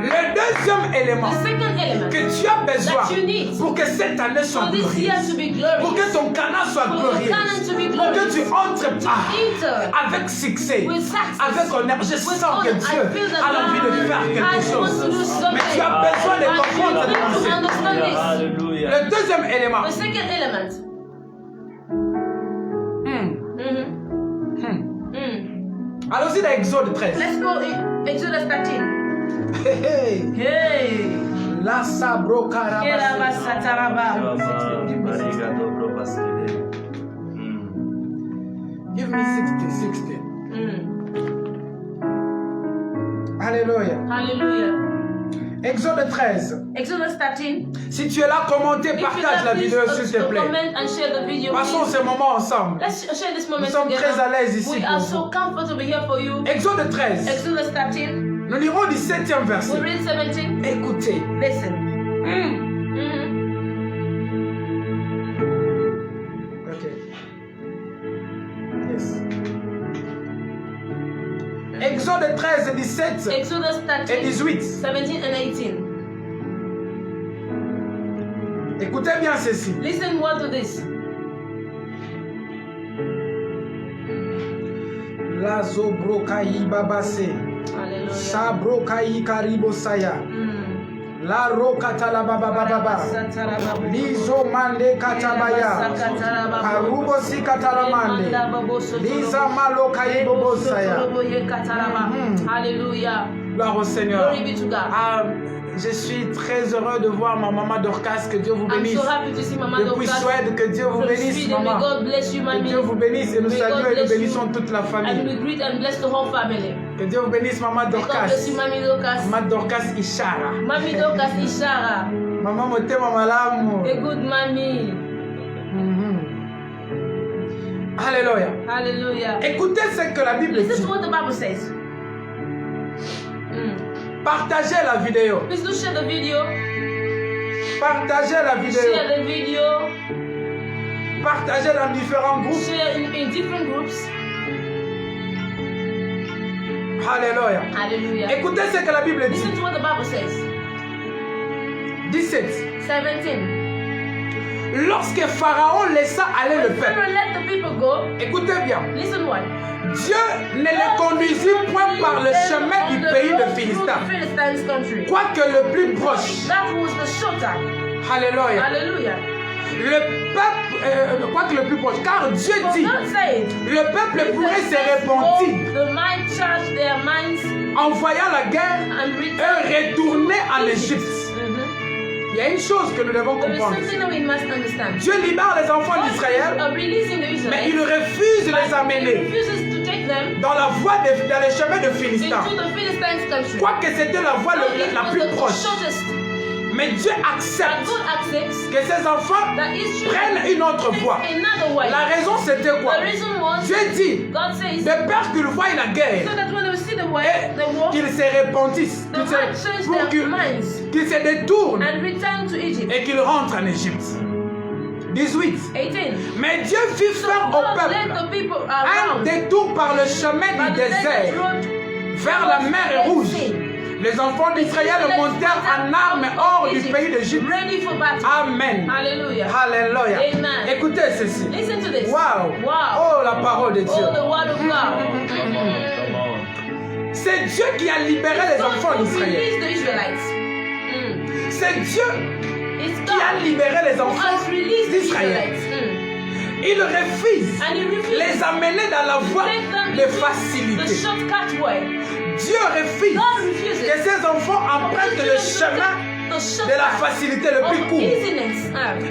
Le deuxième élément The second element que tu as besoin that you need pour que cette année soit for this year glorieuse, to be glorious, pour que ton canal soit for your glorieux, canon to be pour que glorious, tu entres enter avec succès, with success, avec honneur. Je with sens que honor. Dieu I feel that a envie de God faire quelque wants chose. to do something. Mais tu as besoin de And you comprendre cette need to pensée. understand this. Alléluia. Le deuxième élément. The second element. Allons-y dans Exode 13. Let's go in Exodus 13. Hey, hey. Hey. La sabro Keraba sataraba. Give me 60. Alléluia. Hallelujah. Exode 13. Exodus 13. Si tu es là, commentez, If you partage la can, vidéo please, s'il te plaît. comment and share the video. Passons please. ce moment ensemble. Let's share this moment Nous sommes together. très à l'aise ici We pour are vous. so comfortable here for you. Exode 13. Exodus 13. Nous lirons du 7e We verset. read 17. Écoutez. Listen. Ok. Yes. Exode 13, 17 Exodus et 13, 18. 17 and 18. Écoutez bien ceci. Listen what to this. La zobrokai babase. Hallelujah. Sabrokai karibo saya. La rokatala baba baba. Lizo mande katabaya. Karubo si katalamande. Lisa malo kaibo bosaya. Hallelujah. Gloire au Seigneur. Glory be to God. Je suis très heureux de voir ma maman Dorcas. Que Dieu vous I'm bénisse. so happy to see Mama Depuis Dorcas. Suède, que Dieu vous From bénisse, Sweden. May maman. God bless you, Que mommy. Dieu vous bénisse et nous May God saluons et nous bless bénissons you. toute la And famille. we greet and bless the whole family. Que Dieu vous bénisse, maman May God Dorcas. bless you, Mami Dorcas. Maman Dorcas Ishara. Mami Dorcas Ishara. Maman motema malamu. A good mommy. Alléluia. Hallelujah. Écoutez ce que la Bible Listen dit. to what the Bible says. Partagez la vidéo. Please do share the video. Partagez la vidéo. Share the video. Partagez dans différents groupes. Share in different groups. Alléluia. Hallelujah. Écoutez ce que la Bible dit. Listen to what the Bible says. 17. 17. Lorsque Pharaon laissa aller le When peuple. Pharaoh let the people go, Écoutez bien. listen what? Dieu ne les conduisit point par le chemin du pays de Philistin, Philistines country. quoique le plus proche. That was the shorter. Alléluia. Hallelujah. Le peuple, quoique le plus proche, car Dieu For dit, God said, le peuple if pourrait the se saints repentir, go, the might charge their minds en voyant la guerre, and et return. retourner en Égypte. Il y a une chose que nous devons There is comprendre. something that we must understand. Dieu libère les enfants God d'Israël, is releasing the mais Israelites, il refuse de les but he amener refuses to take them dans la voie dans les chemins de Philistin. into the Philistines country. Quoique c'était la voie Though it la was plus the proche. shortest, Mais Dieu but accepte God accepts que ses enfants that Israel prennent une autre takes voie. another way. La raison c'était quoi? The reason was Dieu dit, God says de peur qu'ils voient la guerre so that when they see the way, et they walk, qu'ils se repentissent, they might change their minds qu'ils se détournent and return to Egypt. et qu'ils rentrent en Égypte. 18. 18. Mais Dieu fit So faire au God led peuple the people un around détour par le chemin by du the desert désert road vers la mer Rouge. Les enfants d'Israël montèrent en armes hors du pays d'Égypte. ready for battle. Amen. Hallelujah. Alléluia. Amen. Écoutez ceci. Listen to this. Wow. Wow. Oh, la parole de Dieu. Oh, the word of God. Come on. C'est Dieu qui a libéré les God enfants who d'Israël. released the Israelites. C'est Dieu It's qui a God libéré les who enfants has released the d'Israël. Israelites. Il refuse And he refused les amener dans la voie take them de into the facilité. shortcut way. Dieu refuse God refuses que ses enfants empruntent le chemin the shortcut de la facilité le plus of court. easiness.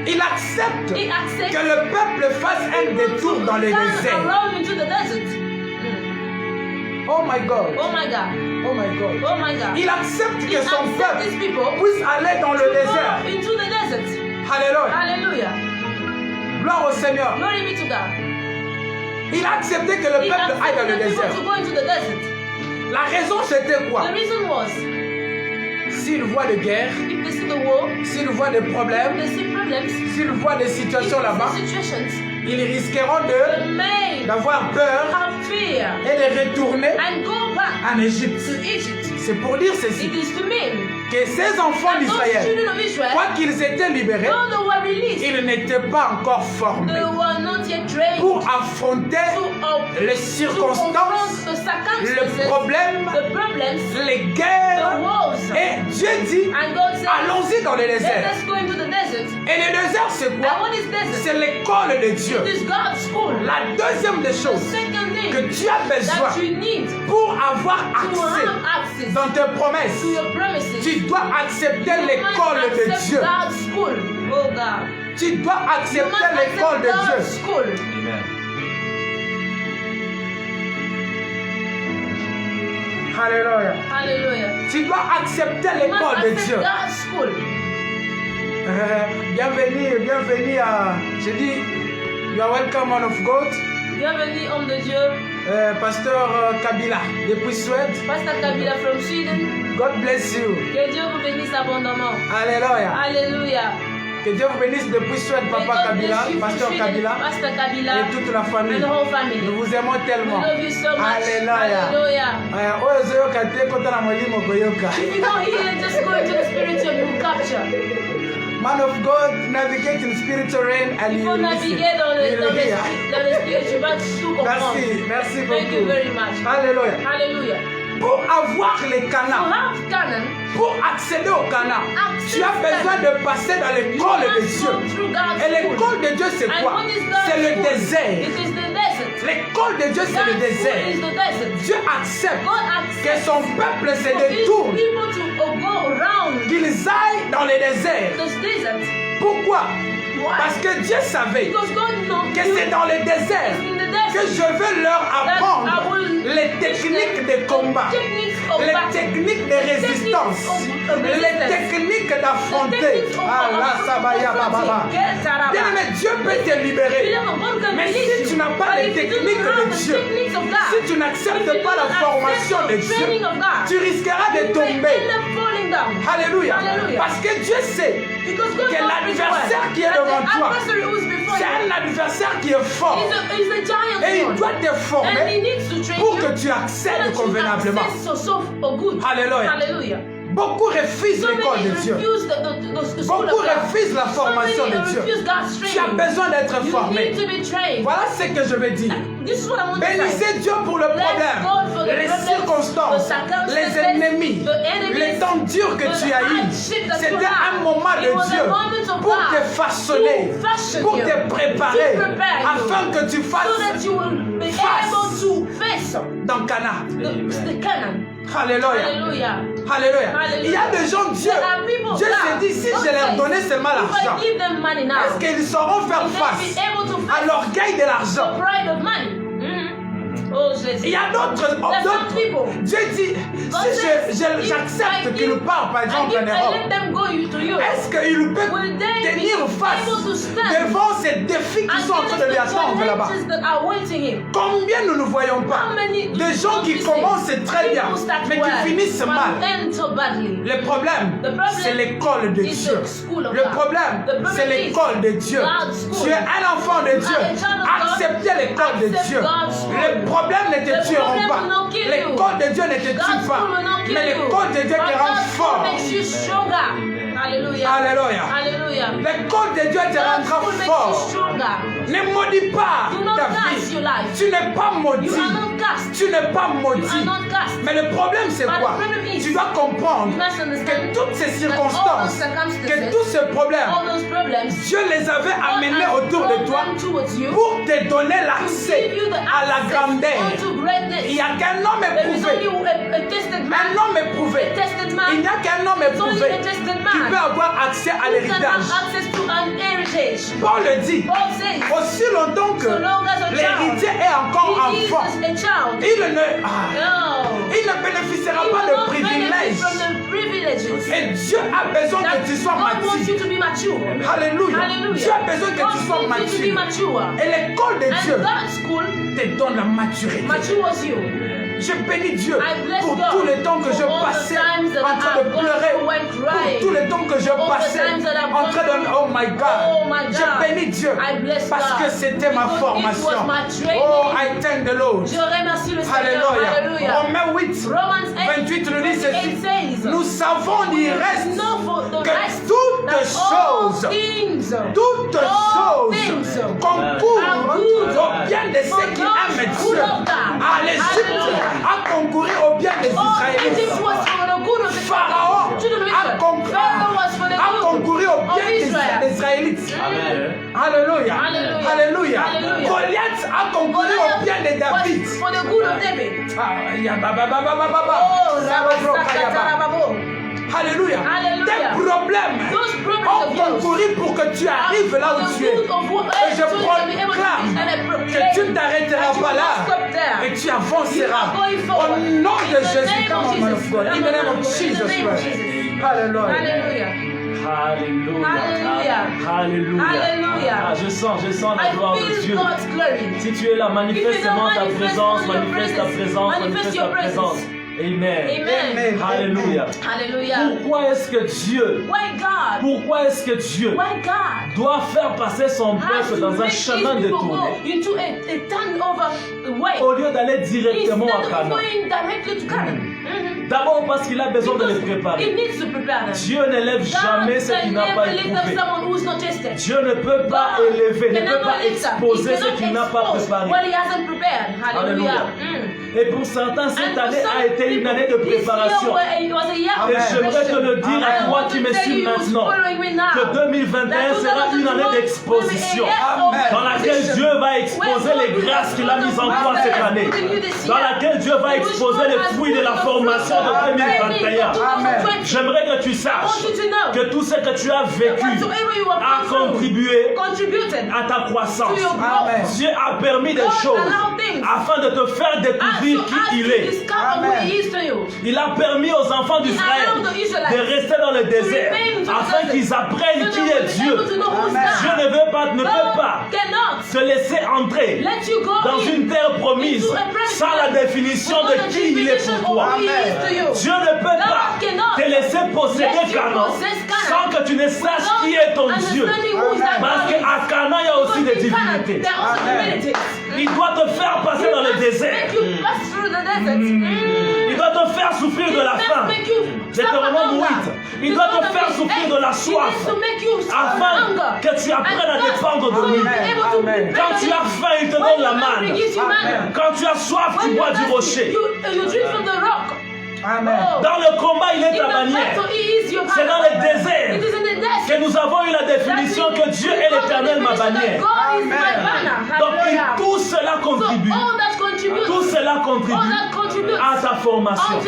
Il accepte He accepts que le peuple fasse un détour dans le turn désert. around into the desert. Oh my God. Oh my God. Oh my God. Oh my God. Il accepte He que son accepts peuple these people puisse aller dans le to désert. go into the desert. Alléluia. Hallelujah. Gloire au Seigneur. Glory be to God. Il a accepté que le He peuple aille dans le accepted the désert. people to go into the desert. La raison c'était quoi? The reason was S'il voit de guerre, if they see the war, s'il voit des if problèmes, they see problems, s'il voit des situations là-bas, situations, ils risqueront d'avoir peur et de retourner en Égypte. C'est pour dire ceci, que ces enfants d'Israël, quoi qu'ils étaient libérés, ils n'étaient pas encore formés pour affronter les circonstances, le problème, les guerres. Et Dieu dit, allons-y dans le désert. Et le désert, c'est quoi? C'est l'école de Dieu. La deuxième des choses que tu as besoin pour avoir accès dans tes promesses, tu dois accepter l'école de Dieu. Tu dois accepter l'école de Dieu. Alléluia. Alléluia. Tu dois accepter l'école de Dieu. Bienvenue à... Je dis, you are welcome, man of God. Bienvenue, homme de Dieu. Pasteur Kabila, depuis Suède. Pasteur Kabila from Sweden. God bless you. Que Dieu vous bénisse abondamment. Alléluia. Alléluia. Que Dieu vous bénisse depuis Suède, Papa Kabila, Pasteur Kabila, Pasteur Kabila, et toute la famille. And the whole family. Nous vous aimons tellement. We love you so much. Alléluia. If you don't hear, just go into the spiritual you will capture. Man of God, navigate in spiritual rain and you will listen. Dans le spiritual, tu vas tout comprendre. Merci beaucoup. Thank you very much. Alléluia. Alléluia. Pour avoir les Canaan, pour accéder au Canaan, tu as besoin de passer dans l'école de Dieu. Et l'école de Dieu, c'est quoi? C'est le désert. L'école de Dieu, c'est le désert. Dieu accepte que son peuple se détourne, qu'ils aillent dans le désert. Pourquoi? Parce que Dieu savait que c'est dans le désert que je veux leur apprendre les techniques de combat, les techniques de résistance, les techniques d'affronter. Allah Sabaya Baba. Bien-aimé, Dieu peut te libérer. Mais si tu n'as pas les techniques de Dieu, si tu n'acceptes pas la formation de Dieu, tu risqueras de tomber. Alléluia. Parce que Dieu sait que l'adversaire qui est devant toi, c'est un adversaire qui est fort. Et il doit te former pour que tu accèdes convenablement. Alléluia. Beaucoup refusent l'école de Dieu. Beaucoup refusent la formation de Dieu. Tu as besoin d'être formé. Voilà ce que je veux dire. Bénissez Dieu pour le problème, les circonstances, les ennemis, les temps durs que tu as eu. C'était un moment de Dieu pour te façonner, pour te préparer, afin que tu fasses dans Canaan. Alléluia. Alléluia. Il y a des gens, Dieu se dit, si je leur donnais seulement l'argent, est-ce qu'ils sauront faire face à l'orgueil de l'argent? Il y a d'autres. Dieu dit, si j'accepte qu'il part par exemple en Europe, est-ce qu'il peut tenir face devant ces défis qui sont en train de lui attendre là-bas? Combien nous ne voyons pas des gens qui commencent très bien, mais qui finissent mal? Le problème, c'est l'école de Dieu. Le problème, c'est l'école de Dieu. Tu es un enfant de Dieu. Acceptez l'école de Dieu. Le problème ne te tueront pas. L'école de Dieu ne te tue pas. Mais l'école de Dieu te rend fort. Alléluia. L'école de Dieu te rendra fort. Ne maudis pas ta vie. Tu n'es pas maudit. Tu n'es pas maudit. Mais le problème, c'est quoi? Tu dois comprendre que toutes ces circonstances, que tous ces problèmes, Dieu les avait amenés autour de toi pour te donner l'accès à la grandeur. Il n'y a qu'un homme éprouvé. Un homme éprouvé. Il n'y a qu'un homme éprouvé qui peut avoir accès à l'héritage. Paul le dit, aussi longtemps que l'héritier est encore enfant, il ne bénéficiera pas de privilèges. Et Dieu a besoin que tu sois mature. Alléluia. Dieu a besoin que tu sois mature. Et l'école de Dieu te donne la maturité. Je bénis Dieu pour tout le temps que je passais en train de pleurer pour tout le temps que je passais en train de... Oh my God. Je bénis Dieu parce que c'était ma formation. Oh, I thank the Lord. Je remercie le Seigneur. Alléluia. Romains 8, 28 nous dit ceci. Nous savons du reste que toutes choses concourent au bien de ceux qui aiment Dieu. À l'Égypte a concouru au bien des Israélites. Pharaon a concouru au bien des Israélites. Alléluia. Alléluia. Goliath a concouru au bien de David. Alléluia. Tes problèmes ont concouru pour que tu arrives là où tu es. Et je proclame que tu ne t'arrêteras pas là et tu avanceras. Au nom de Jésus. Come on, man of God. In the name of Jesus Christ. Alléluia. Alléluia. Alléluia. Ah, je sens la gloire de Dieu. Si tu es là, manifestement ta présence, manifeste ta présence, manifeste ta présence. Amen. Amen. Alléluia. Alléluia. Pourquoi est-ce que Dieu doit faire passer son peuple dans un chemin détourné au lieu d'aller directement à Canaan? D'abord parce qu'il a besoin de les préparer. Dieu n'élève jamais ce qu'il n'a pas éprouvé. Dieu ne peut pas élever, ne peut pas exposer ce qu'il n'a pas préparé. Alléluia. Et pour certains, cette année a été une année de préparation. Et j'aimerais te le dire à toi qui me suis maintenant, que 2021 sera une année d'exposition dans laquelle Dieu va exposer les grâces qu'il a mises en toi cette année, dans laquelle Dieu va exposer les fruits de la formation de 2021. J'aimerais que tu saches que tout ce que tu as vécu a contribué à ta croissance. Dieu a permis des choses afin de te faire découvrir qui il est. Il a permis aux enfants d'Israël de rester dans le désert afin qu'ils apprennent qui est Dieu. Dieu ne peut pas se laisser entrer dans une terre promise sans la définition de qui il est pour toi. Dieu ne peut pas te laisser posséder Canaan sans que tu ne saches qui est ton Dieu. Parce qu'à Canaan, il y a aussi des divinités. Il doit te faire passer dans le désert. Il doit te faire souffrir de la faim. Deutéronome 8. Il doit te faire souffrir de la soif afin que tu apprennes à dépendre de lui. Quand tu as faim, il te donne la manne. Quand tu as soif, tu bois du rocher. Amen. Dans le combat, il est ta bannière. C'est dans le désert que nous avons eu la définition que Dieu est l'Éternel, ma bannière. Donc tout cela contribue. Tout cela contribue à ta formation.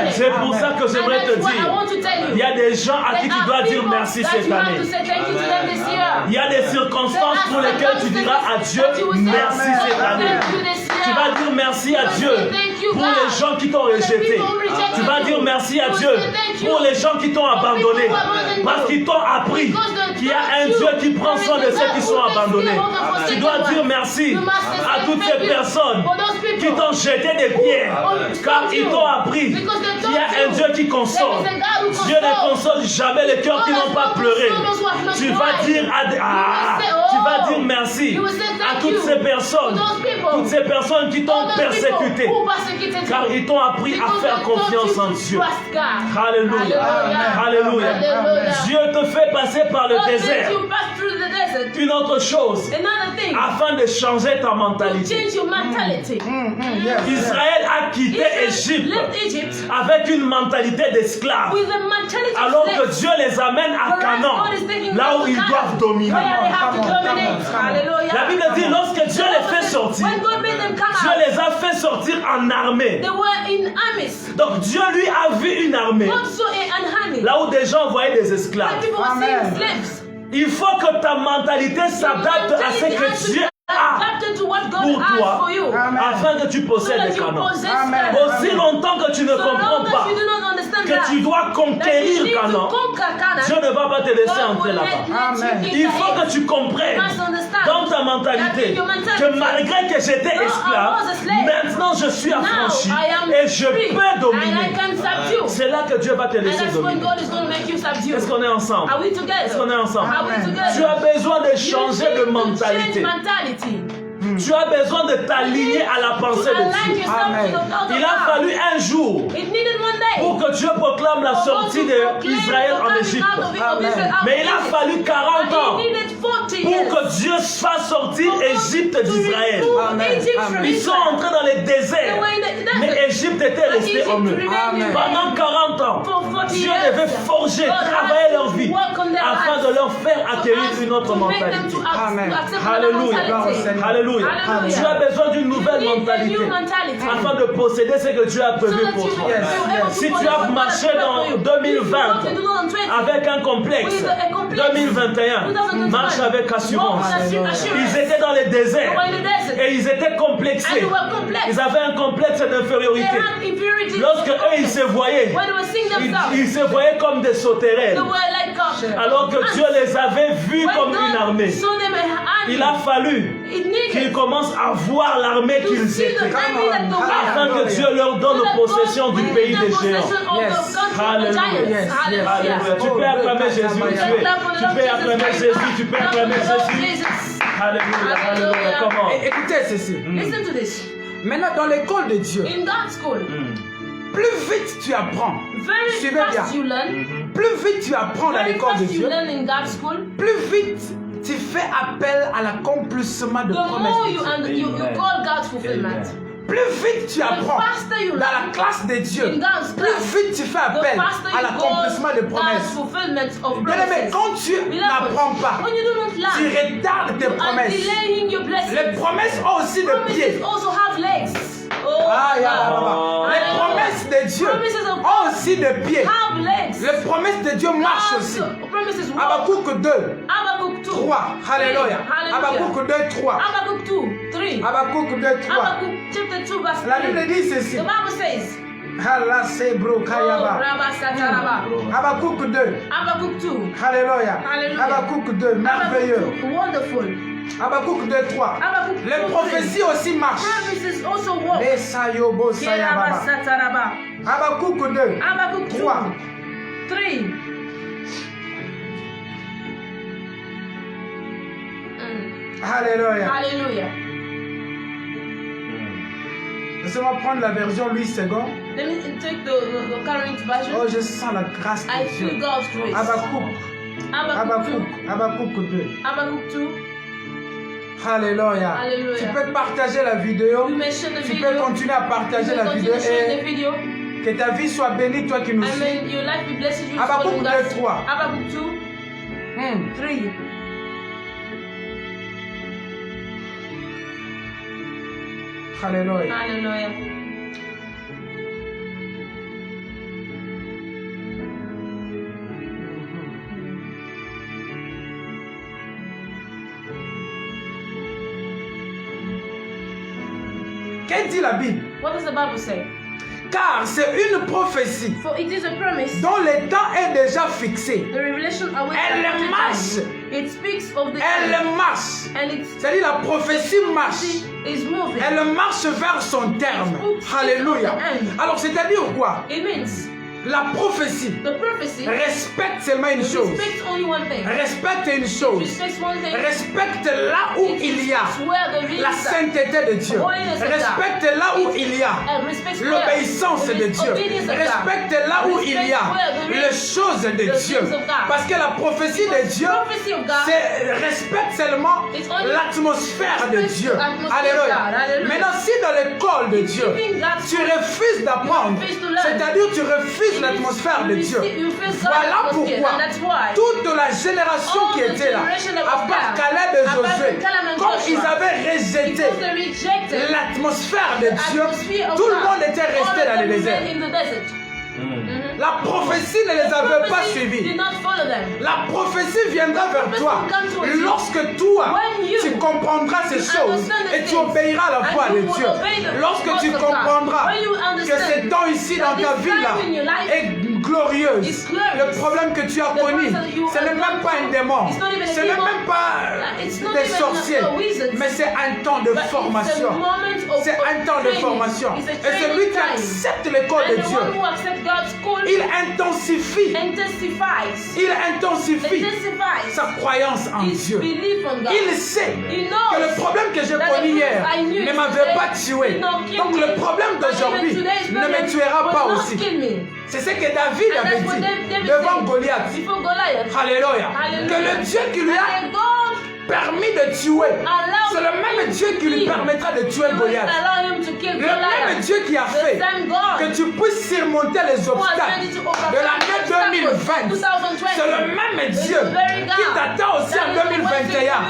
C'est pour ça que j'aimerais te dire, il y a des gens à qui tu dois dire merci cette année. Il y a des circonstances pour lesquelles tu diras à Dieu merci cette année. Tu vas dire merci à Dieu pour les gens qui t'ont rejeté. Tu vas dire merci à Dieu pour les gens qui t'ont abandonné. Parce qu'ils t'ont appris qu'il y a un Dieu qui prend soin de ceux qui sont abandonnés. Tu dois dire merci à toutes ces personnes qui t'ont jeté des pierres. Car ils t'ont appris qu'il y a un Dieu qui console. Dieu ne console jamais les cœurs qui n'ont pas pleuré. Tu vas dire merci à toutes ces personnes qui t'ont persécuté. Car ils t'ont appris à faire confiance en Dieu. Alléluia. Alléluia. Dieu te fait passer par le désert. Une autre chose, afin de changer ta mentalité. Israël a quitté Égypte avec une mentalité d'esclave, alors que Dieu les amène à Canaan, là où ils doivent dominer. La Bible dit, lorsque Dieu les fait sortir, Dieu les a fait sortir en armée. Donc Dieu lui a vu une armée, là où des gens voyaient des esclaves. Il faut que ta mentalité s'adapte à ce que Dieu a pour toi, afin que tu possèdes les canons. Aussi longtemps que tu ne comprends pas que tu dois conquérir Canaan, Dieu ne va pas te laisser entrer là-bas. Il faut que tu comprennes dans ta mentalité que malgré que j'étais esclave, maintenant je suis affranchi et je peux dominer. c'est là que Dieu va te And laisser that's when dominer. God is going to make you subdue. Est-ce qu'on est ensemble? Are we together? Est-ce qu'on est ensemble? Are we together? Tu as besoin de changer de mentalité. Tu as besoin de t'aligner à la pensée de Dieu. Il a fallu un jour pour que Dieu proclame la sortie d'Israël en Égypte. Mais il a fallu 40 ans pour que Dieu fasse sortir Égypte d'Israël. Ils sont entrés dans les déserts, mais Égypte était restée en eux. Pendant 40 ans, Dieu devait forger, travailler leur vie afin de leur faire acquérir une autre mentalité. Alléluia. Alléluia. Tu as besoin d'une nouvelle mentalité afin de posséder ce que Dieu a prévu pour toi. Si tu as marché dans 2020 avec un complexe, 2021, marche avec assurance. Ils étaient dans les déserts et ils étaient complexés. Ils avaient un complexe d'infériorité. Lorsque eux, ils se voyaient, ils se voyaient comme des sauterelles, alors que Dieu les avait vus comme une armée. Il a fallu qu'ils commencent à voir l'armée qu'ils étaient, afin que Dieu leur donne possession du pays des géants. Alléluia. Alléluia. Tu peux acclamer Jésus où tu es. Tu peux acclamer Jésus. Tu peux acclamer Jésus. Alléluia. Alléluia. Comment? Écoutez ceci. Listen to this. Maintenant, dans l'école de Dieu, In God's school, plus vite tu apprends, very suivez fast you bien, learn. plus vite tu apprends dans Very l'école de fast you Dieu, learn in God's school. plus vite tu fais appel à l'accomplissement de The promesses more de Dieu. you call God's fulfillment. Plus vite tu apprends faster you dans la classe de Dieu, in God's plus class, vite tu fais the appel faster à you l'accomplissement de go God's promesses. fulfillment of Bien aimé, promises. quand tu n'apprends pas, When you do not tu learn, retardes tes you are promesses. delaying your blessings. Les promesses ont aussi des pieds. Promises also have legs. Oh, Ah, ya, God. là, là. Les promesses de Dieu Promises of God ont aussi des pieds. have legs. Les promesses de Dieu marchent aussi. Promises walk. Habakkuk 2, Habakkuk 2. 3. Alléluia. Habakkuk 2, 3. Habakkuk 2, 3. Habakkuk 2, 3. Habakkuk chapter 2 verse 3. La Bible dit ceci. The Bible says, Allah sebro kayaba. Habakkuk 2. Habakkuk 2. Alléluia. Hallelujah. Habakkuk 2, merveilleux. Habakkuk 2, wonderful. Habakkuk 2, 3. Habakkuk Les 2, prophéties aussi marchent. Promises also walk. Les sayobo sayababa. Kerabasataraba. Habakkuk 2, Habakkuk 2, 3. 3. Alléluia. Hallelujah. Laissez-moi prendre la version Louis II. Let me take the current version. Oh, je sens la grâce I de feel Dieu. God's grace. Habakkuk. Habakkuk 2. Habakkuk 2. Habakkuk 2. Alléluia. Alléluia. Tu peux partager la vidéo. You may share the Tu video. peux continuer à partager la vidéo the et video. que ta vie soit bénie, toi qui nous And suis. may your life be blessed. You Habakkuk following 2, us. 3. Habakkuk 2, 3. Alléluia. Hallelujah. Qu'est-ce dit la Bible? What does the Bible say? Car c'est une prophétie For it is a promise. dont le temps est déjà fixé. The revelation awaits Elle appointed marche. time. It speaks of the Elle end. marche. And its C'est-à-dire la prophétie marche. is moving. Elle marche vers son terme. Alléluia. Alors c'est-à-dire quoi? It means La prophétie the prophecy respecte seulement une chose. respects only one thing. Respecte une chose. Respects one thing. Respecte là où il y a where there is la sainteté de Dieu. Respecte là où il y a l'obéissance de Dieu. Respecte là où il y a les choses de Dieu. Parce que la prophétie de Dieu respecte seulement l'atmosphère de Dieu. Alléluia. Maintenant, si dans l'école de Dieu, tu refuses d'apprendre, c'est-à-dire tu refuses l'atmosphère de Dieu, voilà pourquoi toute la génération qui était là, à part Caleb et Josué, comme ils avaient rejeté l'atmosphère de Dieu, tout le monde était resté dans le désert. La prophétie ne les avait pas suivis. La prophétie viendra vers toi lorsque toi, tu comprendras ces choses et tu obéiras à la voix de Dieu. Lorsque tu comprendras que ce temps ici dans ta vie là est glorieuse. Le problème que tu as connu, ce n'est même pas un démon, ce n'est même pas des sorciers, mais c'est un temps de formation. C'est un temps de formation. Et celui qui accepte l'école de Dieu, il intensifie sa croyance en Dieu. Il sait que le problème que j'ai connu hier ne m'avait pas tué. Donc le problème d'aujourd'hui ne me tuera pas aussi. C'est ce que David avait dit devant Goliath. Alléluia. Que le Dieu qui lui a permis de tuer, c'est le même Dieu qui lui permettra de tuer Goliath. Le même Dieu qui a fait que tu puisses surmonter les obstacles de l'année 2020. C'est le même Dieu qui t'attend aussi en 2021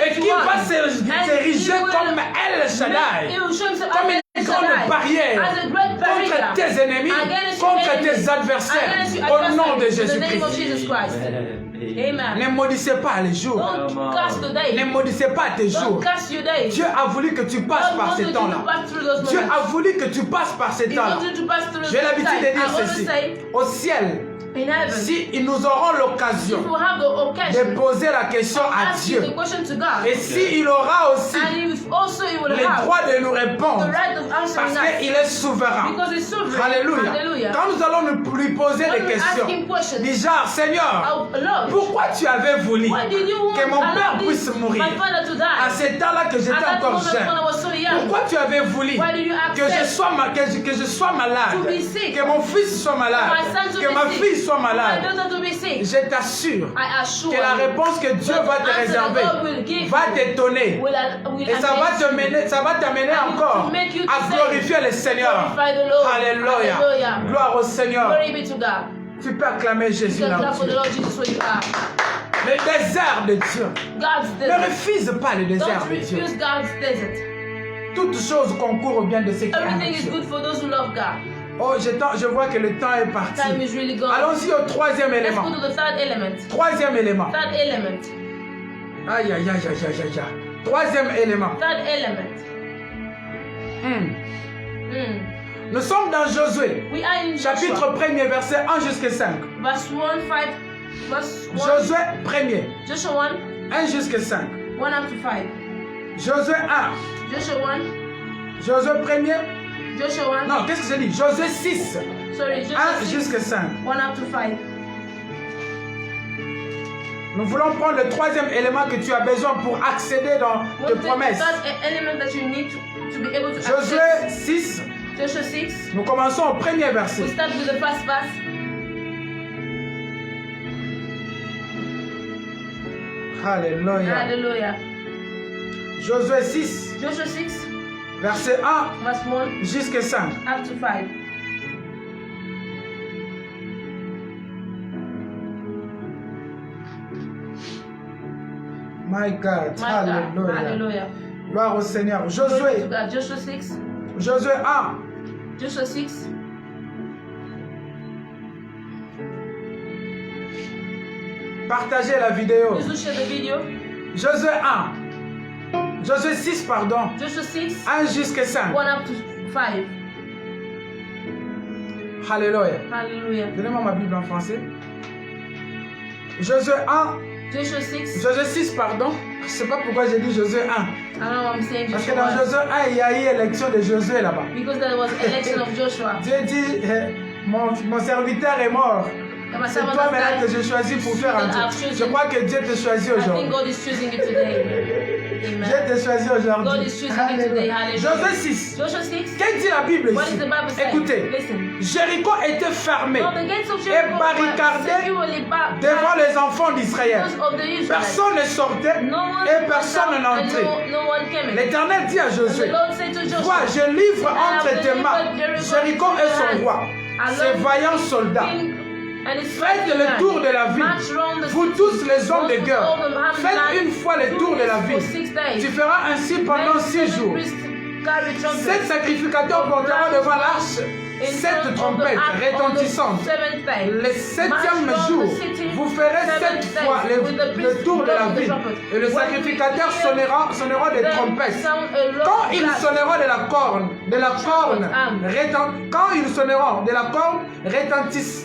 et qui va s'ériger comme El Shaddai, comme une grande barrière contre tes ennemis, contre tes adversaires, au nom de Jésus-Christ. Ne maudissez pas les jours. Ne maudissez pas tes jours. Dieu a voulu que tu passes par ces temps-là. Dieu a voulu que tu passes par ces temps-là. J'ai l'habitude de dire ceci. Au ciel, si nous aurons l'occasion de poser la question à Dieu, et s'il aura aussi le droit de nous répondre, parce qu'il est souverain. Alléluia. Quand nous allons lui poser des questions, du genre, Seigneur, pourquoi tu avais voulu que mon père puisse mourir à ce temps-là que j'étais encore jeune? Pourquoi tu avais voulu que je sois malade, que mon fils soit malade, que ma fille soit malade? Je t'assure que la réponse que Dieu va te réserver va t'étonner. Et ça va t'amener encore à glorifier le Seigneur. Alléluia. Gloire au Seigneur. Tu peux acclamer Jésus là. Le désert de Dieu. Ne refuse pas le désert de Dieu. Toutes choses concourent au bien de ceux qui aiment Dieu. Oh, je vois que le temps est parti. Allons-y au troisième élément. Troisième élément. Aïe, aïe, aïe, aïe, aïe, aïe. Troisième élément. Nous sommes dans Josué, chapitre 1er, verset 1 jusqu'à 5. Josué 1er, 1 jusqu'à 5. Josué 1. Josué 1er. Non, qu'est-ce que j'ai dit? Josué 6. 1 jusqu'à 5. Nous voulons prendre le troisième élément que tu as besoin pour accéder dans tes promesses. Josué 6. Nous commençons au premier verset. Alléluia. Josué 6. Verset 1 jusqu'à 5. My God. Alléluia. Gloire au Seigneur. Josué 1. Joshua 6. Partagez la vidéo. Josué 1. Josué 6, pardon. Joshua 6. 1 jusqu'à 5. 1 up to 5. Alléluia. Donnez-moi ma Bible en français. Josué 1. Joshua 6. Josué 6, pardon. Je ne sais pas pourquoi j'ai dit Josué 1. Parce que dans Josué 1, il y a eu élection de Josué là-bas. Because there was election of Joshua. Dieu dit, mon serviteur est mort. C'est toi maintenant que je choisis pour faire un truc. Je crois que Dieu te choisit aujourd'hui. Dieu te choisit aujourd'hui. Josué 6. Qu'est-ce que dit la Bible ici? Écoutez, Jéricho était fermé et barricadé devant les enfants d'Israël. Personne ne sortait et personne n'entrait. L'Éternel dit à Josué, vois, je livre entre tes mains Jéricho et son roi, ses vaillants soldats. Faites le tour de la ville, vous tous les hommes de guerre. Faites une fois le tour de la ville. Tu feras ainsi pendant 6 jours. 7 sacrificateurs porteront devant l'arche 7 trompettes retentissantes. Le 7e jour, vous ferez 7 fois le tour de la ville. Et le sacrificateur sonnera des trompettes. Quand ils sonneront de la corne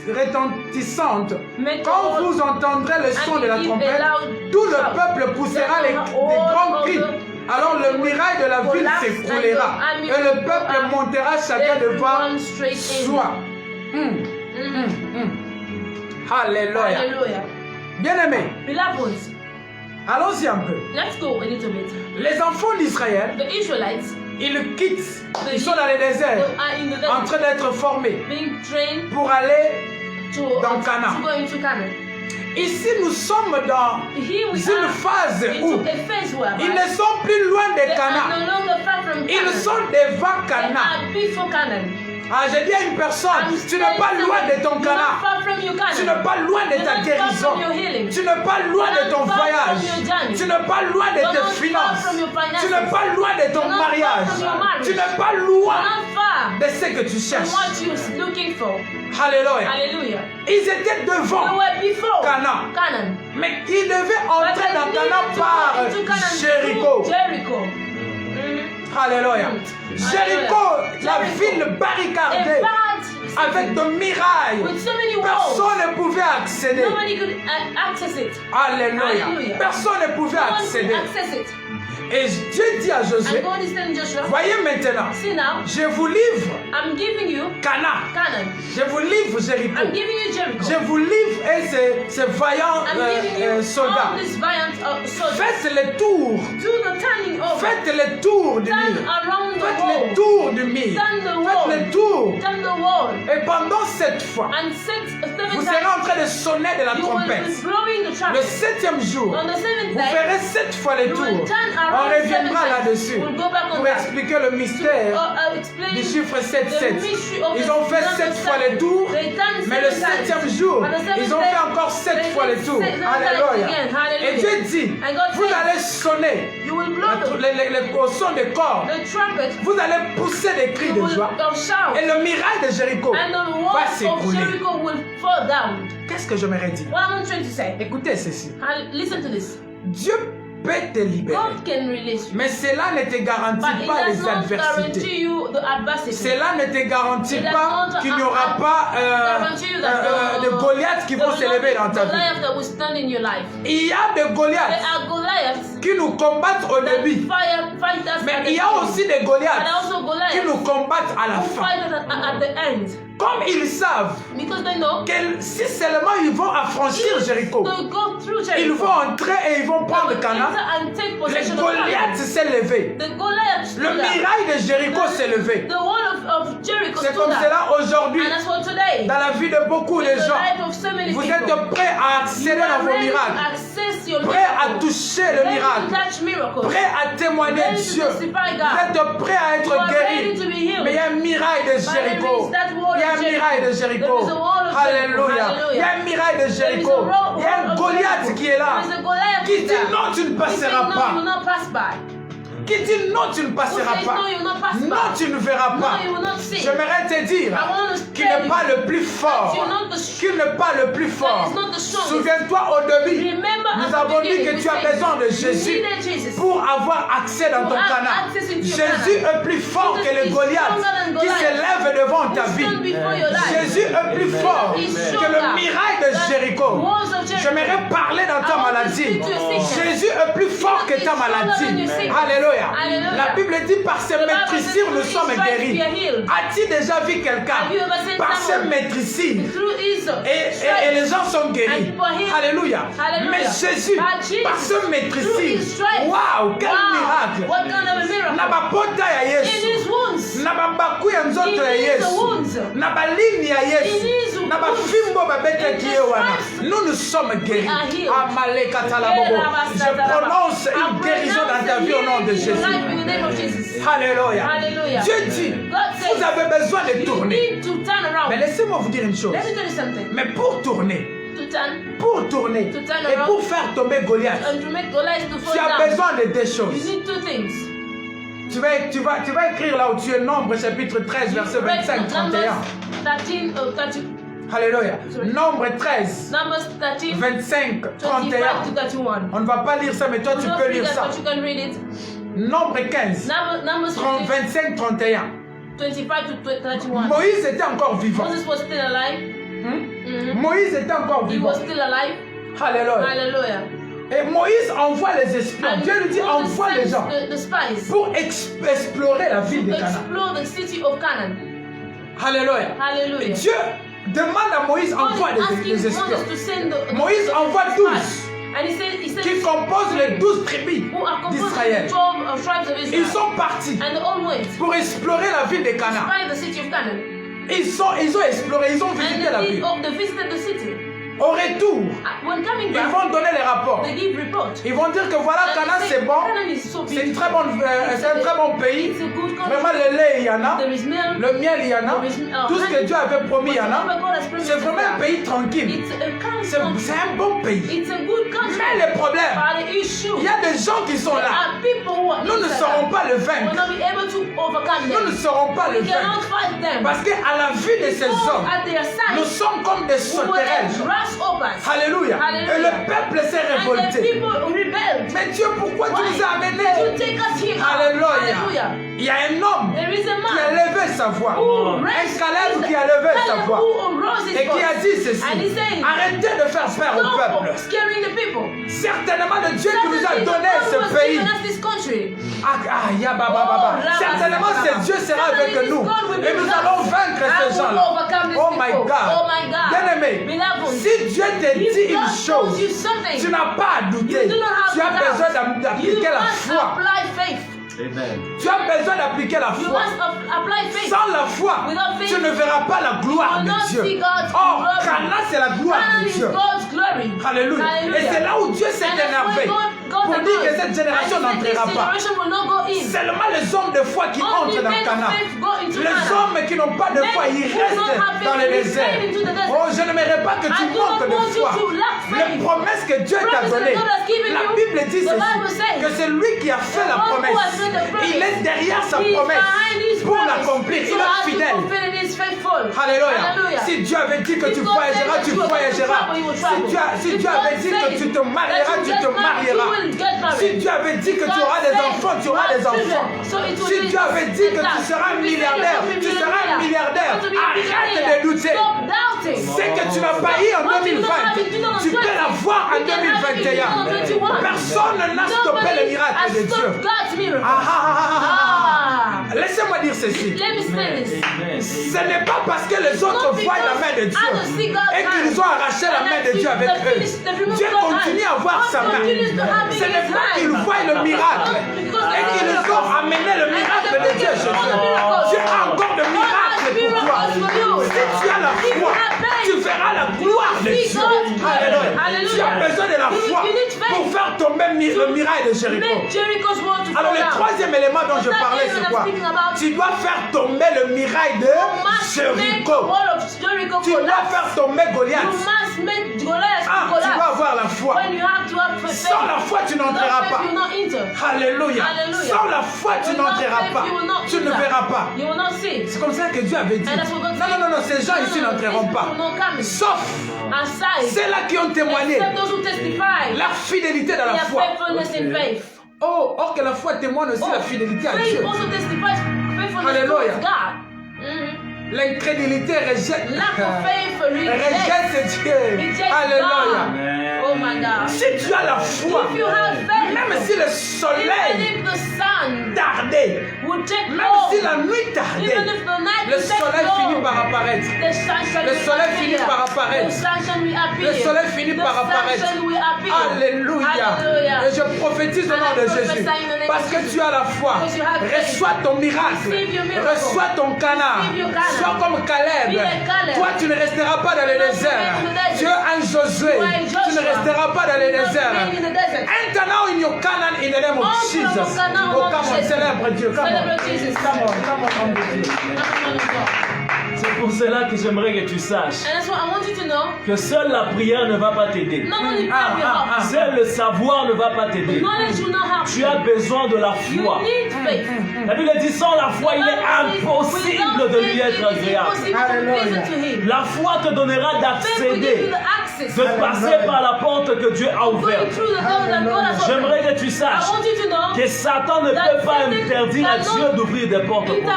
retentissante, quand vous entendrez le son de la trompette, tout le peuple poussera des grands cris. Alors le muraille de la ville s'écroulera et le peuple montera chacun devant soi. Alléluia. Hallelujah. Bien-aimés, Beloved ones, allons-y un peu. let's go a little bit. Les enfants d'Israël, The Israelites, ils quittent, ils sont dans le désert, they are in the en desert, train d'être formés being trained pour aller dans to Canaan. go into Canaan. Ici, nous sommes dans Here we une are phase où into a phase where ils ne sont plus loin de they are Canaan. no longer far from Ils Canaan. sont devant They Canaan. are before Canaan. Ah, j'ai dit à une personne, tu n'es pas loin de ton You're not Canaan. far from your Canaan. Tu n'es pas loin de You're ta not guérison. far from your healing. Tu n'es pas loin de ton You're not far voyage. from your journey. Tu n'es pas loin de You're tes not far finances. from your finances. Tu n'es pas loin de ton You're not far mariage. from your marriage. Tu n'es pas You're loin not far de ce que tu from cherches. what you're looking for. Alléluia. Hallelujah. Ils étaient We devant were before Canaan. Canaan. Mais ils devaient But entrer they dans needed Canaan to par go into Canaan Jéricho. through Jericho. Mhm. Alléluia. Jéricho, la Jericho. ville A barricadée bad avec city de mirailles. with so many walls. Personne ne pouvait accéder. Nobody could access it. Alléluia. Alléluia. Personne ne pouvait No one could accéder. access it. Et Dieu dit à And Josué, God is telling Joshua, voyez maintenant, see now, je vous livre I'm giving you Canaan. Canaan. Je vous livre Jéricho. I'm giving you Jericho. Je vous livre et ces vaillants I'm giving you all soldats. these valiant soldiers. Faites le tour. Do the turning over. Faites le tour du Turn mur. around the Faites wall. le tour du mur. Turn the Faites wall. le tour. Turn the wall. Et pendant cette fois, And vous seven serez en times train de sonner de la you will trompette. be blowing the Le trumpet. 7e jour, On the seventh vous day, ferez 7 fois le you will tour. turn On around reviendra 7 times. là-dessus We'll go back on pour that. expliquer le mystère Explain du chiffre the 7-7. mystery of Ils the ont fait number 7 fois seven. le tour, They done mais le 7 times. 7e jour, On the seventh ils ont day, fait encore 7 they fois le did tour. 7 times Alléluia. again. Hallelujah. Et Dieu dit, And God vous said, allez sonner you will blow au son des corps. the trumpet. Vous allez pousser des cris You de will joie. shout. Et le miracle de Jéricho And the va walls of s'écrouler. Jericho will fall down. Qu'est-ce que j'aimerais dire? What I'm trying to say. Écoutez ceci. Listen to this. Dieu peut te libérer. God can release you. Mais cela ne te garantit But it pas does les not adversités. guarantee you the adversity. Cela ne te garantit It does pas not qu'il n'y aura pas guarantee you that de Goliath qui vont s'élever dans ta vie. Goliath that will stand in your life. Il y a des There Goliaths are Goliaths qui nous combattent au that début. fight us Mais at the il y a beginning. aussi des And Goliaths also qui Goliaths nous combattent à la who fin. fight at the end. Comme ils savent Because they know que si seulement ils vont affranchir Jéricho, they go through ils Jericho. vont entrer et ils vont They prendre will Canaan. enter and take Les possession of Goliaths Canaan. s'est levé. The Goliath Le stood up. miracle de Jéricho s'est levé. The wall of Jericho C'est stood comme up. cela aujourd'hui And that's what today. dans la vie de beaucoup de In the gens. life of so many Vous people. êtes prêts à accéder You are dans vos ready to miracles, access your prêts à miracle. toucher le Ready to miracle, touch miracles. prêts à témoigner Ready to Dieu. testify God. Vous êtes prêts à You être are ready guéris. to be healed. Mais il y a un miracle de But there Jéricho. is that wall Il y a of un Jericho. miracle de There is a Jéricho. wall of Jericho. Alléluia. Il y a un miracle de Jéricho. Il y a un Goliath qui est là. There is a Goliath Qui dit there. non, tu ne He said, passeras no, you will pas. not pass by. Qui dit non, tu ne passeras says pas. no, you will not pass by. Non, tu ne verras No, pas. you will not see. J'aimerais te dire I want to qu'il tell n'est you pas le plus fort. that you're not the Qu'il n'est pas le plus fort. is not the strongest. Souviens-toi au début, Remember nous at the avons dit beginning, que we tu as said, besoin de you Jésus needed Jesus. pour avoir accès dans To ton have Canaan. access into your Jésus Canaan. est plus fort que Jesus le is Goliath stronger than qui Goliath. s'élève devant ta Who vie. stand before your life. Jésus est plus fort He's que le stronger miracle de than Jéricho. walls of Jericho. J'aimerais parler dans ta I want to maladie. speak to your sickness. Jésus est plus fort que Jesus ta is stronger than maladie. your sickness. Alléluia. Alléluia. La Bible dit par ses The Bible maîtrissures says, nous through sommes his stripes guéris. we are healed. As-tu déjà vu quelqu'un Have you ever seen par ses someone maîtrissures through his et les gens sont And guéris? people are healed. Alléluia. Hallelujah. Mais Jésus, But Jesus, par ses through maîtrissures, his stripes. waouh, quel miracle! What kind of a miracle? Na bapota ya In Yesu, his wounds. na babaku ya nzoto ya In his Yesu, wounds. na balini ya In Yesu, his na wounds. bafimbo babetaki In ye wana. his Nous sommes guéris. are healed. Amaleka talabobo. Je prononce une guérison dans ta vie au nom de Jésus. In the name of Jesus. Alléluia. Hallelujah. Dieu dit, God says, vous avez besoin de you tourner. need to turn around. Mais laissez-moi vous dire une chose. Let me tell you something. Mais pour tourner, To turn et around. pour faire tomber Goliath, and to make Goliath to fall tu as down. besoin de deux You choses. need two things. Tu vas écrire là où tu es, Nombre chapitre 13, verset 25, 31. Numbers 13, 30, Alléluia. Sorry. Nombre 13, Numbers 13, 25, 25 to 31. 31. On ne va pas lire ça, mais toi You tu don't peux read lire that, ça. but you can read it. Nombre 15, Numbers 15, 25, 31. 25 to 31. Moïse était encore vivant. Moses was still alive. Moïse était encore He vivant. was still alive. Alléluia. Hallelujah. Et Moïse envoie les espions. And Dieu lui dit Moses envoie les sends gens the spies pour explorer la ville de to Canaan. explore the city of Canaan. Alléluia. Et Hallelujah. Dieu demande à Moïse envoie des espions. Moïse envoie 12 qui composent les 12 tribus d'Israël. Ils sont partis pour explorer la ville de Canaan. Ils ont exploré, ils ont visité la ville. Au retour, ils vont donner les rapports. Ils vont dire que voilà, Canaan c'est bon, c'est un très bon pays. Vraiment, le lait il y en a, le miel il y en a, tout ce que Dieu avait promis il y en a. C'est vraiment un pays tranquille. C'est un bon pays. Mais le problème, il y a des gens qui sont là. Nous ne saurons pas le vaincre. Nous ne saurons pas le vaincre. Parce qu'à la vue de ces hommes, nous sommes comme des sauterelles. Alléluia. Et le peuple s'est révolté. Mais Dieu, pourquoi tu nous as amenés? Alléluia. Il y a un homme qui a levé sa voix. Un Caleb qui a levé sa voix. Et qui a dit ceci. Arrêtez de faire peur au peuple. Certainement le Dieu qui nous a donné ce pays. Certainement ce Dieu sera avec nous. Et nous allons vaincre ces gens-là. Oh my God. Bien-aimé, si Dieu te dit une chose, tu n'as pas à douter. Tu as besoin d'appliquer la foi. Tu as besoin d'appliquer la foi. Sans la foi, tu ne verras pas la gloire de Dieu. Oh, Canaan, c'est la gloire de Dieu. Alléluia. Et c'est là où Dieu s'est énervé pour dire que cette génération n'entrera pas. Seulement les hommes de foi qui entrent dans Canaan. Les hommes qui n'ont pas de foi, ils restent dans le désert. Oh, je n'aimerais pas que tu manques de foi. Les promesses que Dieu t'a données, la Bible dit ceci, que c'est lui qui a fait la promesse. Il est derrière sa promesse pour l'accomplir. Il est fidèle. Alléluia. Si Dieu avait dit que tu voyageras, tu voyageras. Si Dieu avait dit que tu te marieras, tu te marieras. Si Dieu avait dit que tu auras des enfants, tu auras des enfants. Si Dieu avait dit que tu seras un milliardaire, tu seras un milliardaire. Arrête de douter. Ce que tu n'as pas eu en 2020, tu peux l'avoir en 2021. Personne n'a stoppé le miracle de Dieu. Laissez-moi dire ceci. Ce n'est pas parce que les autres voient la main de Dieu et qu'ils ont arraché la main de Dieu avec eux. Dieu continue à voir sa main. Ce n'est pas qu'ils voient le miracle et qu'ils ont amené le miracle de Dieu chez eux. Dieu a encore de miracles pour toi. Si tu as la foi, tu verras la gloire de Dieu. Alléluia. Tu as besoin de la foi pour faire tomber le miracle de Jéricho. Alors le troisième élément dont je parlais, c'est quoi? Tu dois faire tomber le miracle de Jéricho. Tu dois faire tomber Goliath. Tu dois avoir la foi. Sans la foi, tu n'entreras pas. Alléluia. Sans la foi, tu n'entreras pas. Tu ne verras pas. C'est comme ça que Dieu avait dit. Non, ces gens ici n'entreront pas. Sauf ceux-là qui ont témoigné la fidélité dans la foi. Oh, or que la foi témoigne aussi la fidélité à Dieu. Alléluia. L'incrédulité rejette Dieu. Alléluia. Oh my God. Si tu as la foi, même si le soleil tardait, même si la nuit tardait, le soleil finit par apparaître. Le soleil finit par apparaître. Le soleil finit par apparaître. Alléluia. Et je prophétise au nom de Jésus. Parce que tu as la foi, reçois ton miracle, reçois ton canard. Sois comme Caleb. Toi, tu ne resteras pas dans le désert. Tu es un Josué. Tu ne resteras pas dans le désert. Enter now in your Canaan in the name of Jesus. Oh, come on, célèbre Dieu. Come on, Dieu. C'est pour cela que j'aimerais que tu saches que seule la prière ne va pas t'aider. Seul le savoir ne va pas t'aider. Tu as besoin de la foi. La Bible dit sans la foi, il est impossible de lui être agréable. La foi te donnera d'accéder de passer par la porte que Dieu a ouverte. J'aimerais que tu saches que Satan ne peut pas interdire à Dieu d'ouvrir des portes pour toi.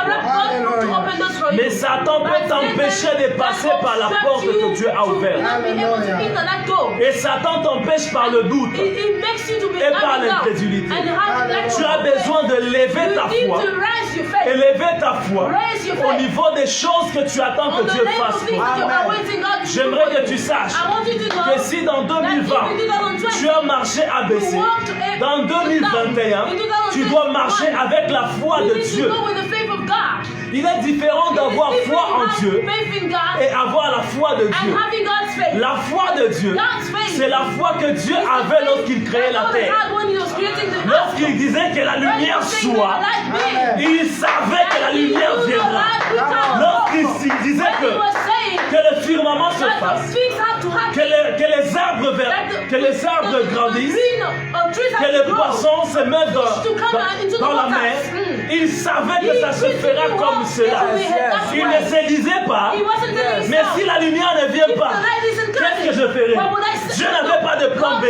Mais Satan peut t'empêcher de passer par la porte que Dieu a ouverte. Et Satan t'empêche par le doute et par l'incrédulité. Tu as besoin de lever ta foi, élever ta foi au niveau des choses que tu attends que Dieu fasse pour toi. J'aimerais que tu saches que si dans 2020 tu as marché abaissé, dans 2021 tu dois marcher avec la foi de Dieu. Il est différent d'avoir foi en Dieu et avoir la foi de Dieu. La foi de Dieu, c'est la foi que Dieu avait lorsqu'il créait la terre. Lorsqu'il disait que la lumière soit, il savait que la lumière viendra. Lorsqu'il disait que le firmament se fasse, que les arbres grandissent, que les poissons se mettent dans la mer, il savait que ça se fera comme cela. Il ne se disait pas, mais si la lumière ne vient pas, qu'est-ce que je ferai? Je n'avais pas de plan B.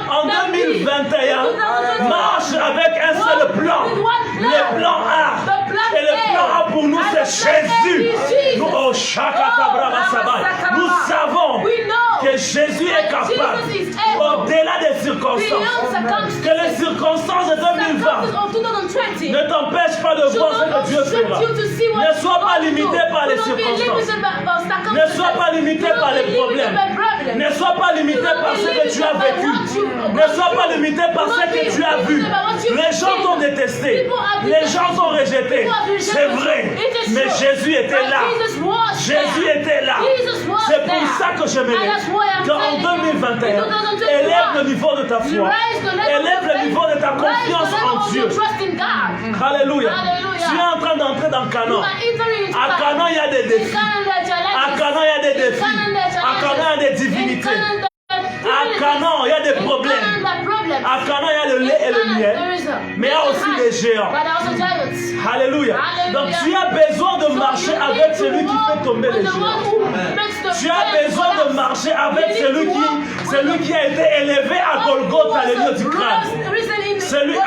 En 2021, marche avec un seul plan. Le plan A. Et le plan A pour nous, c'est Jésus. Nous savons que Jésus est capable, au-delà des circonstances, que les circonstances de 2020 ne t'empêchent pas de voir ce que Dieu fera. Ne sois pas limité par les circonstances. Ne sois pas limité par les problèmes. Ne sois pas limité par ce que tu as vécu. Ne sois pas limité par ce que tu as vu. Les gens t'ont détesté. Les gens t'ont rejeté. C'est vrai. Mais Jésus était là. Jésus était là. C'est pour ça que j'aimerais qu'en 2021, élève le niveau de ta foi. Élève le niveau de ta confiance en Dieu. Alléluia. Tu es en train d'entrer dans Canaan. À Canaan, il y a des défis. À Canaan, il y a des défis. À Canaan, il y a des divinités. À Canaan, il y a des problèmes. À Canaan, il y a le lait et le miel. Mais il y a aussi des géants. Alléluia. Donc tu as besoin de marcher avec celui qui fait tomber les géants. Tu as besoin de marcher avec celui qui a été élevé à Golgotha, le lieu du crâne. Celui.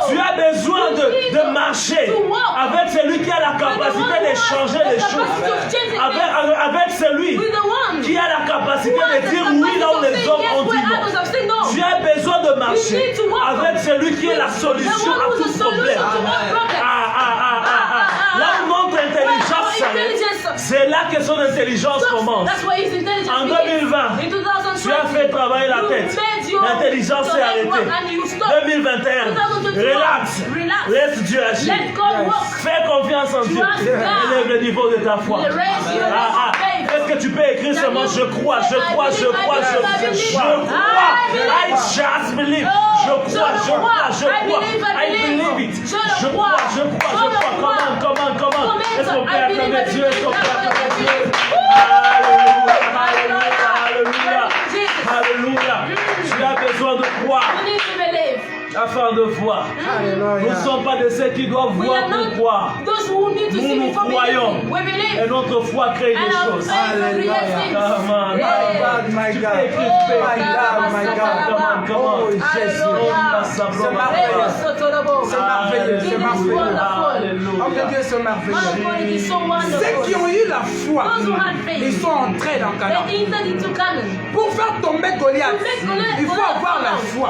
Tu as besoin de marcher avec celui qui a la capacité de changer les choses. Avec celui qui a la capacité de dire oui là où les hommes ont dit non. Tu as besoin de marcher avec celui qui est la solution à tout problème. Là où notre intelligence s'arrête, c'est là que son intelligence commence. En 2020, tu as fait travailler la tête. L'intelligence s'est arrêtée. 2021, relax. Laisse Dieu agir. Fais confiance en Dieu. Élève le niveau de ta foi. Est-ce que tu peux écrire seulement je crois, je crois, je crois, je crois, je crois. I just believe. Je crois. I believe it. Je crois. Comment. Est-ce qu'on peut acclamer Dieu? Est-ce qu'on peut acclamer Dieu? Alléluia. Tu as besoin de croire afin de voir. Nous ne sommes pas de ceux qui doivent voir pour croire. Nous croyons. Et notre foi crée des choses. Alléluia. My God. Oh, Jésus. C'est merveilleux. Oh, que Dieu c'est merveilleux. Ceux qui ont eu la foi, ils sont entrés dans Canaan. Pour faire tomber Goliath, il faut avoir la foi.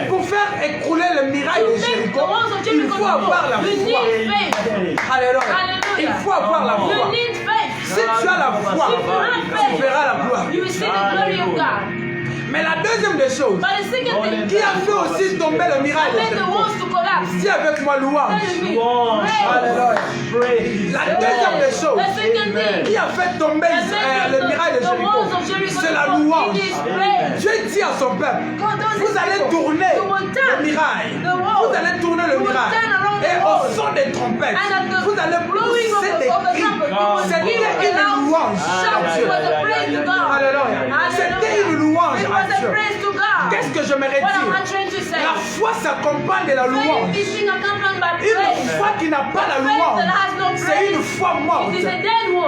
Pour faire écrouler le miracle de Jéricho, il faut avoir la foi. Alléluia. Il faut avoir la foi. Si tu as la foi, tu verras la gloire. Mais la deuxième des choses, qui a fait aussi tomber le miracle de Jéricho, si avec moi louange. La deuxième des choses, qui a fait tomber le miracle de Jéricho, c'est la louange. Dieu dit à son peuple, vous allez tourner le mirail. Vous allez tourner le mirail. Et au son des trompettes, vous allez pousser des cris. C'était une louange à Dieu. Alléluia. C'était une louange à Dieu. Qu'est-ce que j'aimerais dire? La foi s'accompagne de la louange. Une foi qui n'a pas la louange, c'est une foi morte.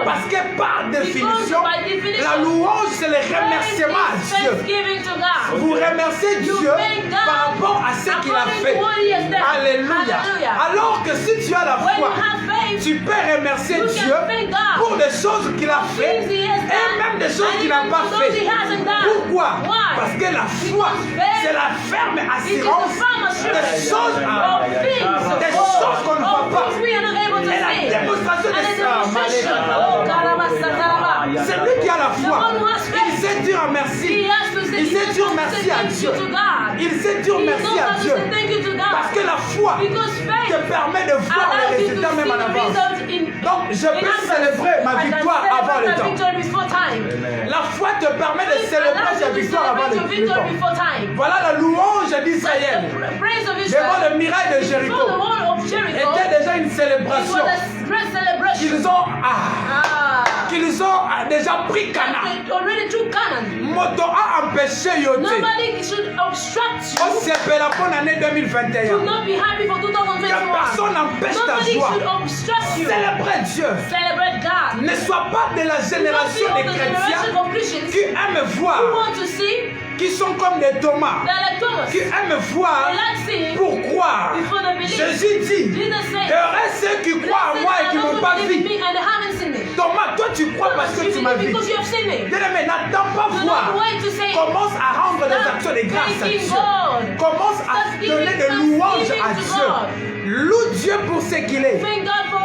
Parce que par définition, la louange c'est le remerciement à Dieu. Thanksgiving to God. Vous remerciez You Dieu thank God par rapport à ce qu'il a according fait. to what He has done. Alléluia. Hallelujah. Alors que si tu as la When you foi, have faith, tu peux remercier you Dieu can thank God pour des choses qu'il a for fait things He has et done, même des choses and qu'il n'a even pas for those He fait. hasn't done. Pourquoi? Why? Parce que la foi, c'est la ferme assurance des choses, des choses qu'on ne voit pas. Et la démonstration de ça, c'est lui qui a la foi. Il sait dire merci. Il sait dire merci à Dieu. Il sait dire merci à Dieu. Parce que la foi te permet de voir les résultats même en avance. Donc, je peux célébrer ma victoire avant le temps. La foi te permet de célébrer ta victoire avant le temps. Voilà la louange d'Israël devant le miracle de Jéricho. Était déjà une célébration. Qu'ils ont déjà pris Canaan. Moto a empêché Yoté. On s'appelle pour l'année 2021. Que personne n'empêche ta joie. Célébrer Dieu. Ne sois pas de la génération des chrétiens qui aiment voir, qui sont comme des Thomas, qui aiment voir pour croire. Jésus dit, heureux ceux qui croient en moi et qui n'ont pas vu. Thomas, toi tu crois parce que tu m'as vu. Bien-aimé, n'attends pas voir. Commence à rendre des actions de grâce à Dieu. Commence à donner des louanges à Dieu. Loue Dieu pour ce qu'il est.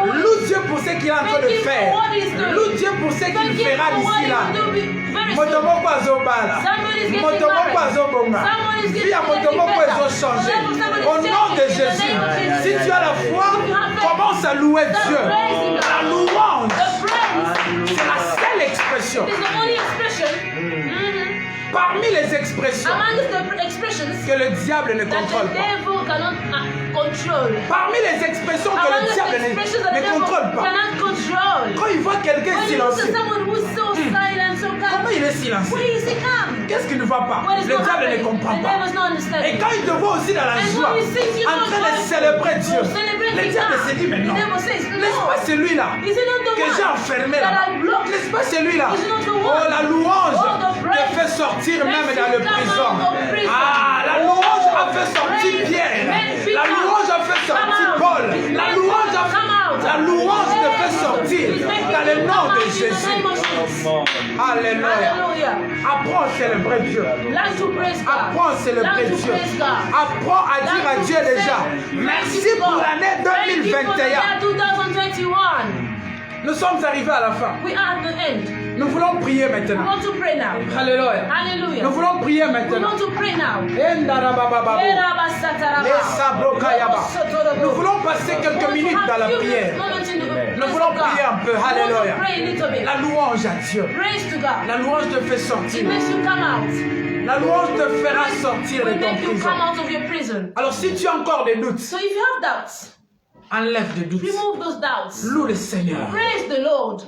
Loue Dieu pour ce qu'il est en train de faire. Loue Dieu pour ce qu'il fera d'ici là. Motomoko azobala. Motomoko azobonga. Vie à Motomoko changé. Au nom de Jésus. Si tu as la foi, commence à louer Dieu. La louange, c'est la seule expression. Parmi les expressions que le diable ne contrôle pas. Parmi les expressions que le diable ne contrôle pas. Quand il voit quelqu'un silencieux, comment il est silencieux? Qu'est-ce qui ne va pas? Le diable ne comprend pas. Et quand il te voit aussi dans la joie, en train de célébrer Dieu, le diable se dit, mais non, n'est-ce pas celui-là que j'ai enfermé là-bas? N'est-ce pas celui-là? Oh, la louange te fait sortir même dans le prison. Ah, la louange a fait sortir Pierre. La louange a fait sortir Paul. La louange te fait sortir dans le nom de Jésus. Alléluia. Apprends à célébrer Dieu. Apprends à célébrer Dieu. Apprends à dire à Dieu déjà, merci pour l'année 2021. Nous sommes arrivés à la fin. Nous voulons prier maintenant. Alléluia. Nous voulons prier maintenant. Nous voulons passer quelques minutes dans la prière. Nous voulons prier un peu. Alléluia. La louange à Dieu. La louange te fait sortir. La louange te fera sortir de ton prison. Alors si tu as encore des doutes, enlève des doutes. Loue le Seigneur. Praise the Lord.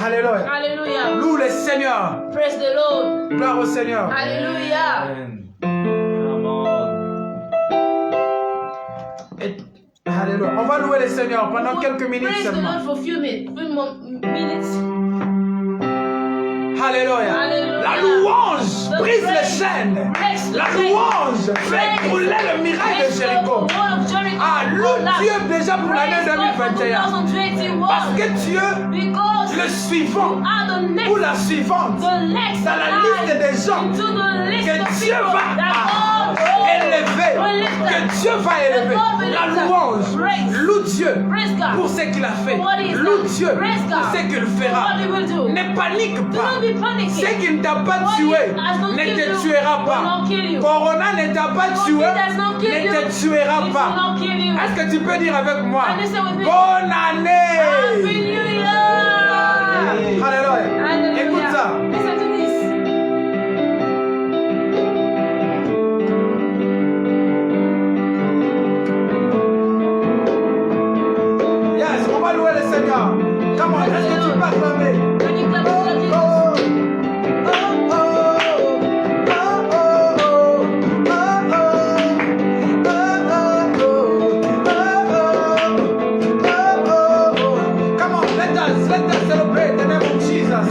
Alléluia. Hallelujah. Loue le Seigneur. Praise the Lord. Gloire au Seigneur. Hallelujah. Alléluia. On va louer le Seigneur pendant quelques minutes Praise the seulement. Lord for a few minutes. Alléluia. Alléluia. La louange brise les chaînes. La louange fait brûler le miracle de Jéricho. Ah, loue Dieu déjà pour l'année 2021. Parce que Dieu, le suivant ou la suivante, dans la liste des gens que Dieu va élever, que Dieu va élever. La louange, loue Dieu pour ce qu'il a fait. Loue Dieu pour ce qu'il fera. Ne panique pas. Ce qui ne t'a pas tué ne te tuera pas. Corona ne t'a pas tué, ne te tuera pas. Est-ce que tu peux dire avec moi? Bonne année! Alléluia. Écoute ça. Yes, on va louer le Seigneur. Comment? Est-ce que tu peux acclamer? Let us celebrate the name of Jesus.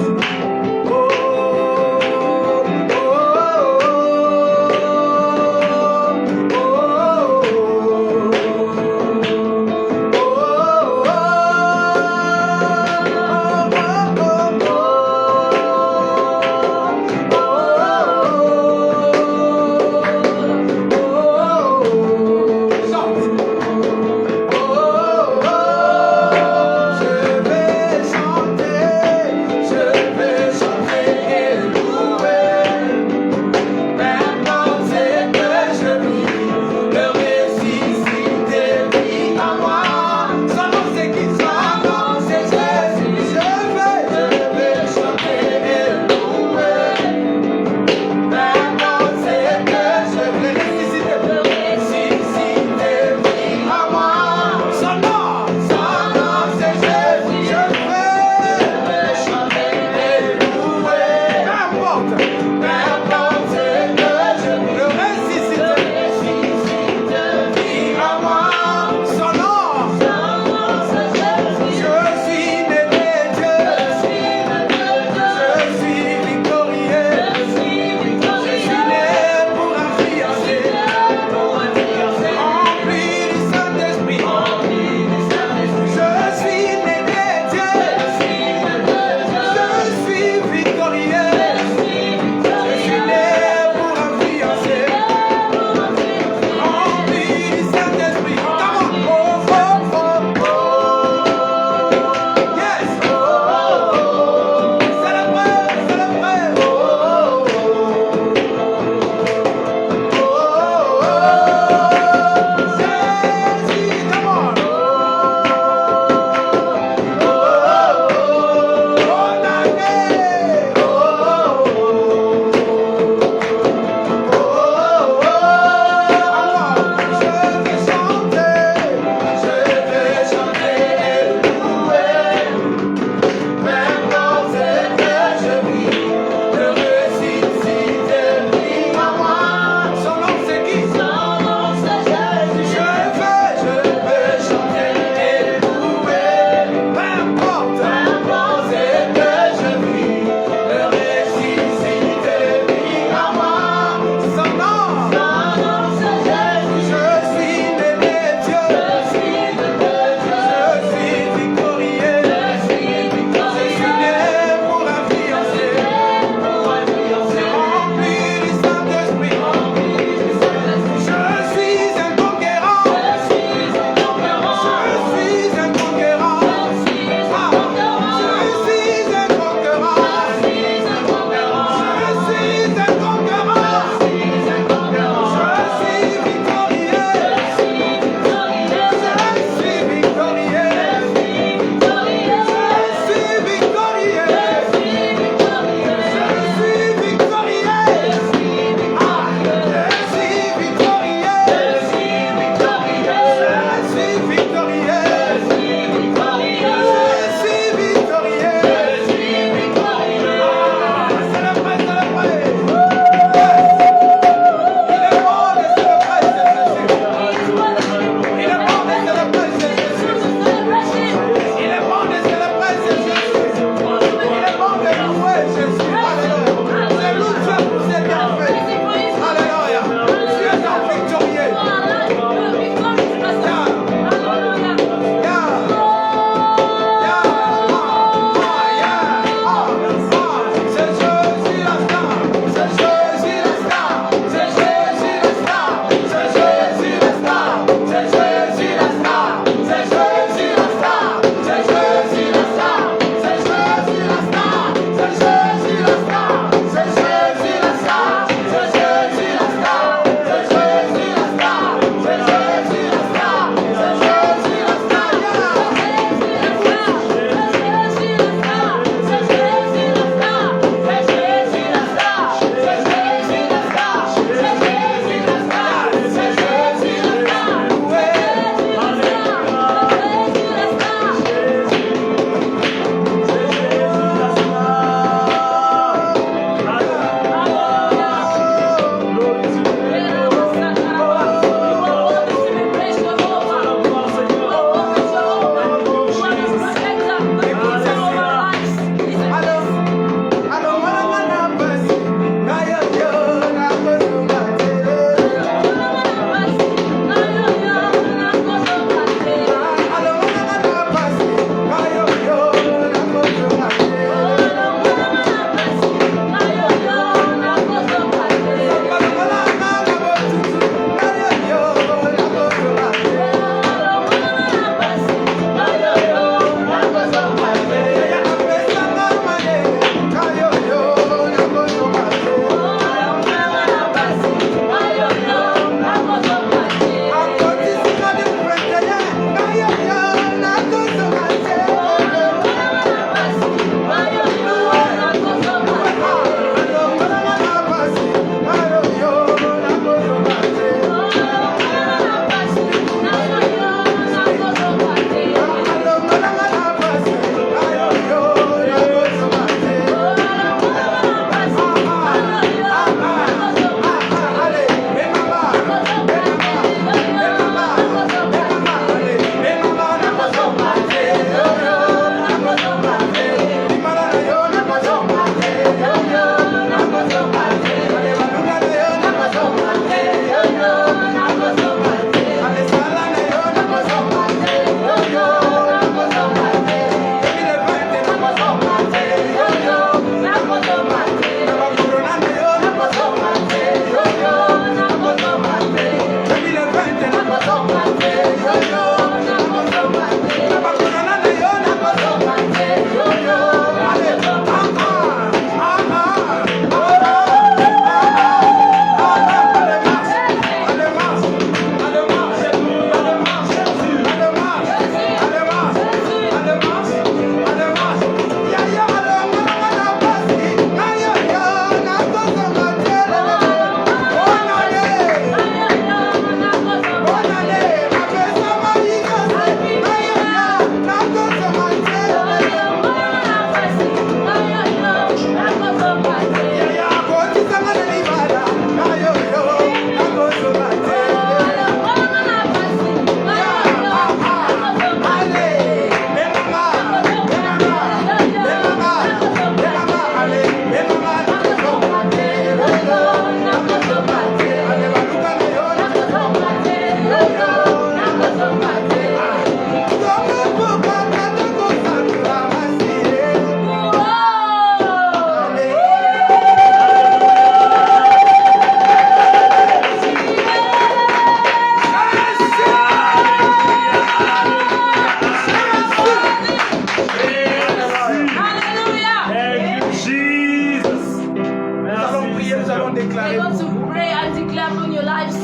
nous allons déclarer. We're going to pray and declare upon your lives.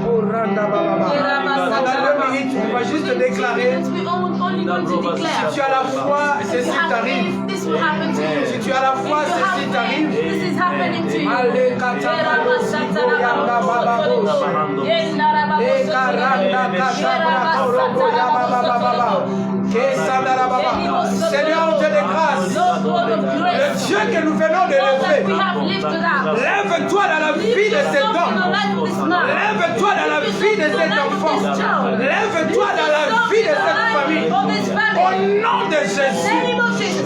Pendant 2 minutes, on va juste déclarer. Si tu as la foi, ceci t'arrive. Si tu as la foi, ceci t'arrive. Seigneur, on te dégrâce. Le Dieu que nous venons de lever. Lève-toi dans la vie de cet homme. Lève-toi dans la vie de cet enfant. Lève-toi dans la vie de cette famille. Au nom de Jésus.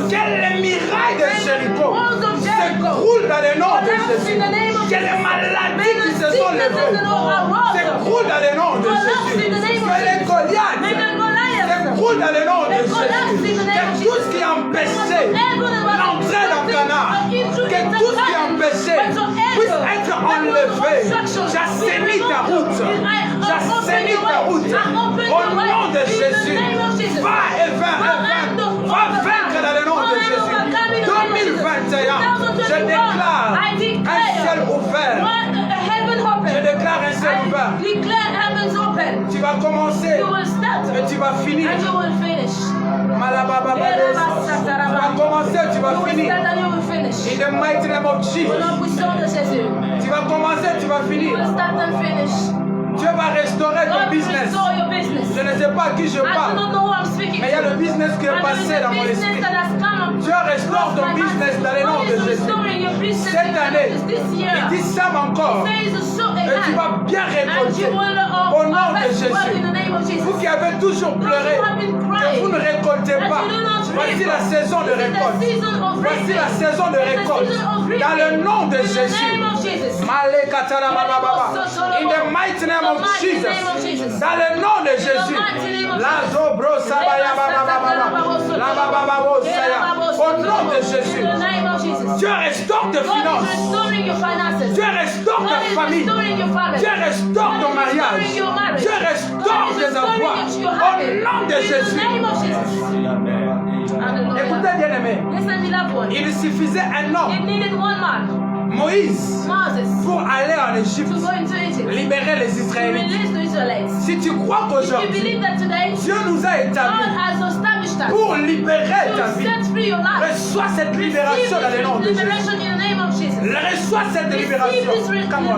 Que les mirailles de Jéricho s'écroulent dans le nom de Jésus. Que les maladies qui se sont levées s'écroulent dans le nom de Jésus. Que les Goliaths s'écroulent dans le nom de Jésus. Que tout ce qui empêchait l'entrée dans Canaan, que tout ce qui empêchait puisse être enlevé. J'assainis ta route. J'assainis ta route. Au nom de Jésus. Va et va vaincre dans le nom de Jésus. 2021, je déclare un ciel ouvert. Je déclare un ciel ouvert. Tu vas commencer et tu vas finir. Tu vas commencer, tu vas finir. In the mighty name of Jesus. Tu vas commencer, tu vas finir. Dieu va restaurer ton business. Je ne sais pas à qui je parle, mais il y a le business qui est passé dans mon esprit. Dieu restaure ton business dans le nom de Jésus. Cette année, il dit ça encore. Et tu vas bien récolter au nom de Jésus. Vous qui avez toujours pleuré, que vous ne récoltez pas, voici la saison de récolte. Voici la saison de récolte. Dans le nom de Jésus. In the mighty name of Jesus. Dans le nom de Jésus. Au nom de Jésus. Dieu restaure tes finances. Dieu restaure ta famille. Dieu restaure ton mariage. Dieu restaure tes avoirs. Au nom de Jésus. Écoutez bien aimé. Il suffisait un homme. Moïse, pour aller en Égypte, libérer les Israélites. Si tu crois qu'aujourd'hui, Dieu nous a établis pour libérer ta vie, reçois cette libération dans le nom de Jésus. Reçois cette libération. Come on.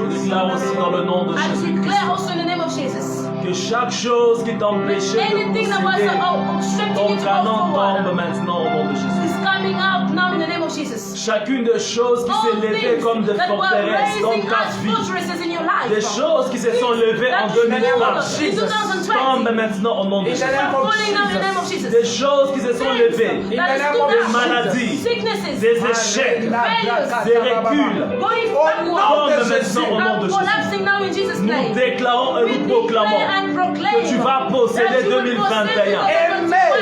Je déclare aussi dans le nom de Jésus que chaque chose qui t'empêchait de procéder, ton canon tombe maintenant au nom de Jésus. Chacune des choses qui s'est levée comme des forteresses dans ta vie, des choses qui se sont levées en 2020, tombent maintenant au nom de Jésus. Des choses qui se sont levées, des maladies, des échecs, des reculs, tombent maintenant au nom de Jésus. Nous déclarons et nous proclamons que tu vas posséder 2021.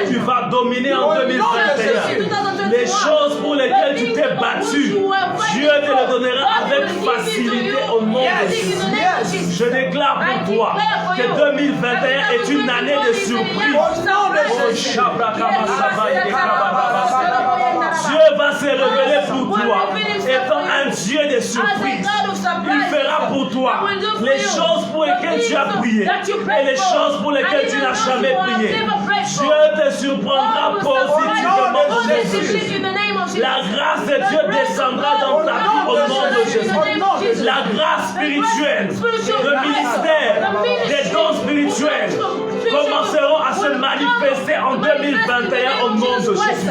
Tu vas dominer en 2021. Les choses pour lesquelles tu t'es battu, Dieu te le donnera avec facilité au nom de Jésus. Je déclare pour toi que 2021 est une année de surprise. Dieu va se révéler pour toi, étant un Dieu de surprise. Il fera pour toi les choses pour lesquelles tu as prié et les choses pour lesquelles tu n'as jamais prié. Dieu te surprendra positivement au nom de Jésus. La grâce de Dieu descendra dans ta vie au nom de Jésus. La grâce spirituelle, le ministère, des dons spirituels commenceront à se manifester en 2021 au nom de Jésus.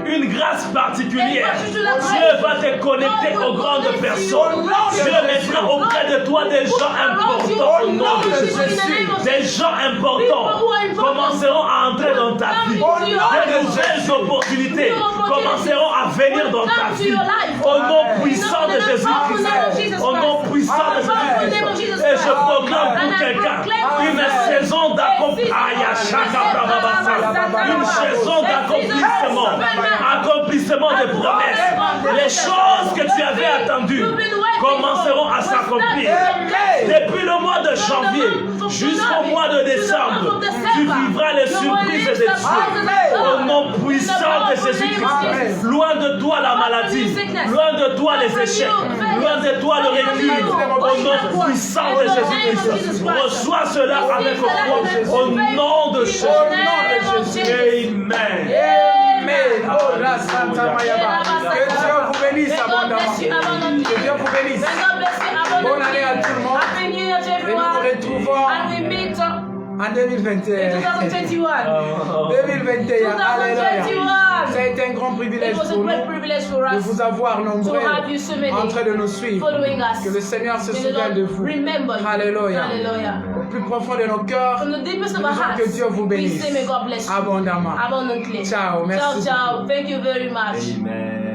Une grâce particulière. Dieu va te connecter aux grandes personnes. Dieu mettra auprès de toi des gens importants au nom de Jésus. Des gens importants commenceront à entrer dans ta vie. Des nouvelles opportunités commenceront à venir dans ta vie. Au nom puissant de Jésus-Christ. Au nom puissant de Jésus-Christ. Et je proclame pour quelqu'un une saison d'accomplissement. Une saison d'accomplissement. Accomplissement de promesses. Les choses que tu avais attendues commenceront à s'accomplir. Depuis le mois de janvier jusqu'au mois de décembre, tu vivras les surprises de Dieu. Au nom puissant de Jésus-Christ. Loin de toi la maladie, loin de toi les échecs, loin de toi le recul. Au nom puissant de Jésus-Christ. Reçois cela avec foi au nom de Jésus. Amen. Amen. Oh la Santa Mayaba. Que Dieu vous bénisse abondamment. Que Dieu vous bénisse. Bonne année à tout le monde. Et nous nous retrouvons en 2021. 2021. Alléluia. Ça a été un grand privilège pour nous de vous avoir nombreux en train de nous suivre. Que le Seigneur se souvienne de vous. Alléluia. Au plus profond de nos cœurs, nous disons que Dieu vous bénisse abondamment. Ciao. Merci. Ciao. Thank you very much. Amen.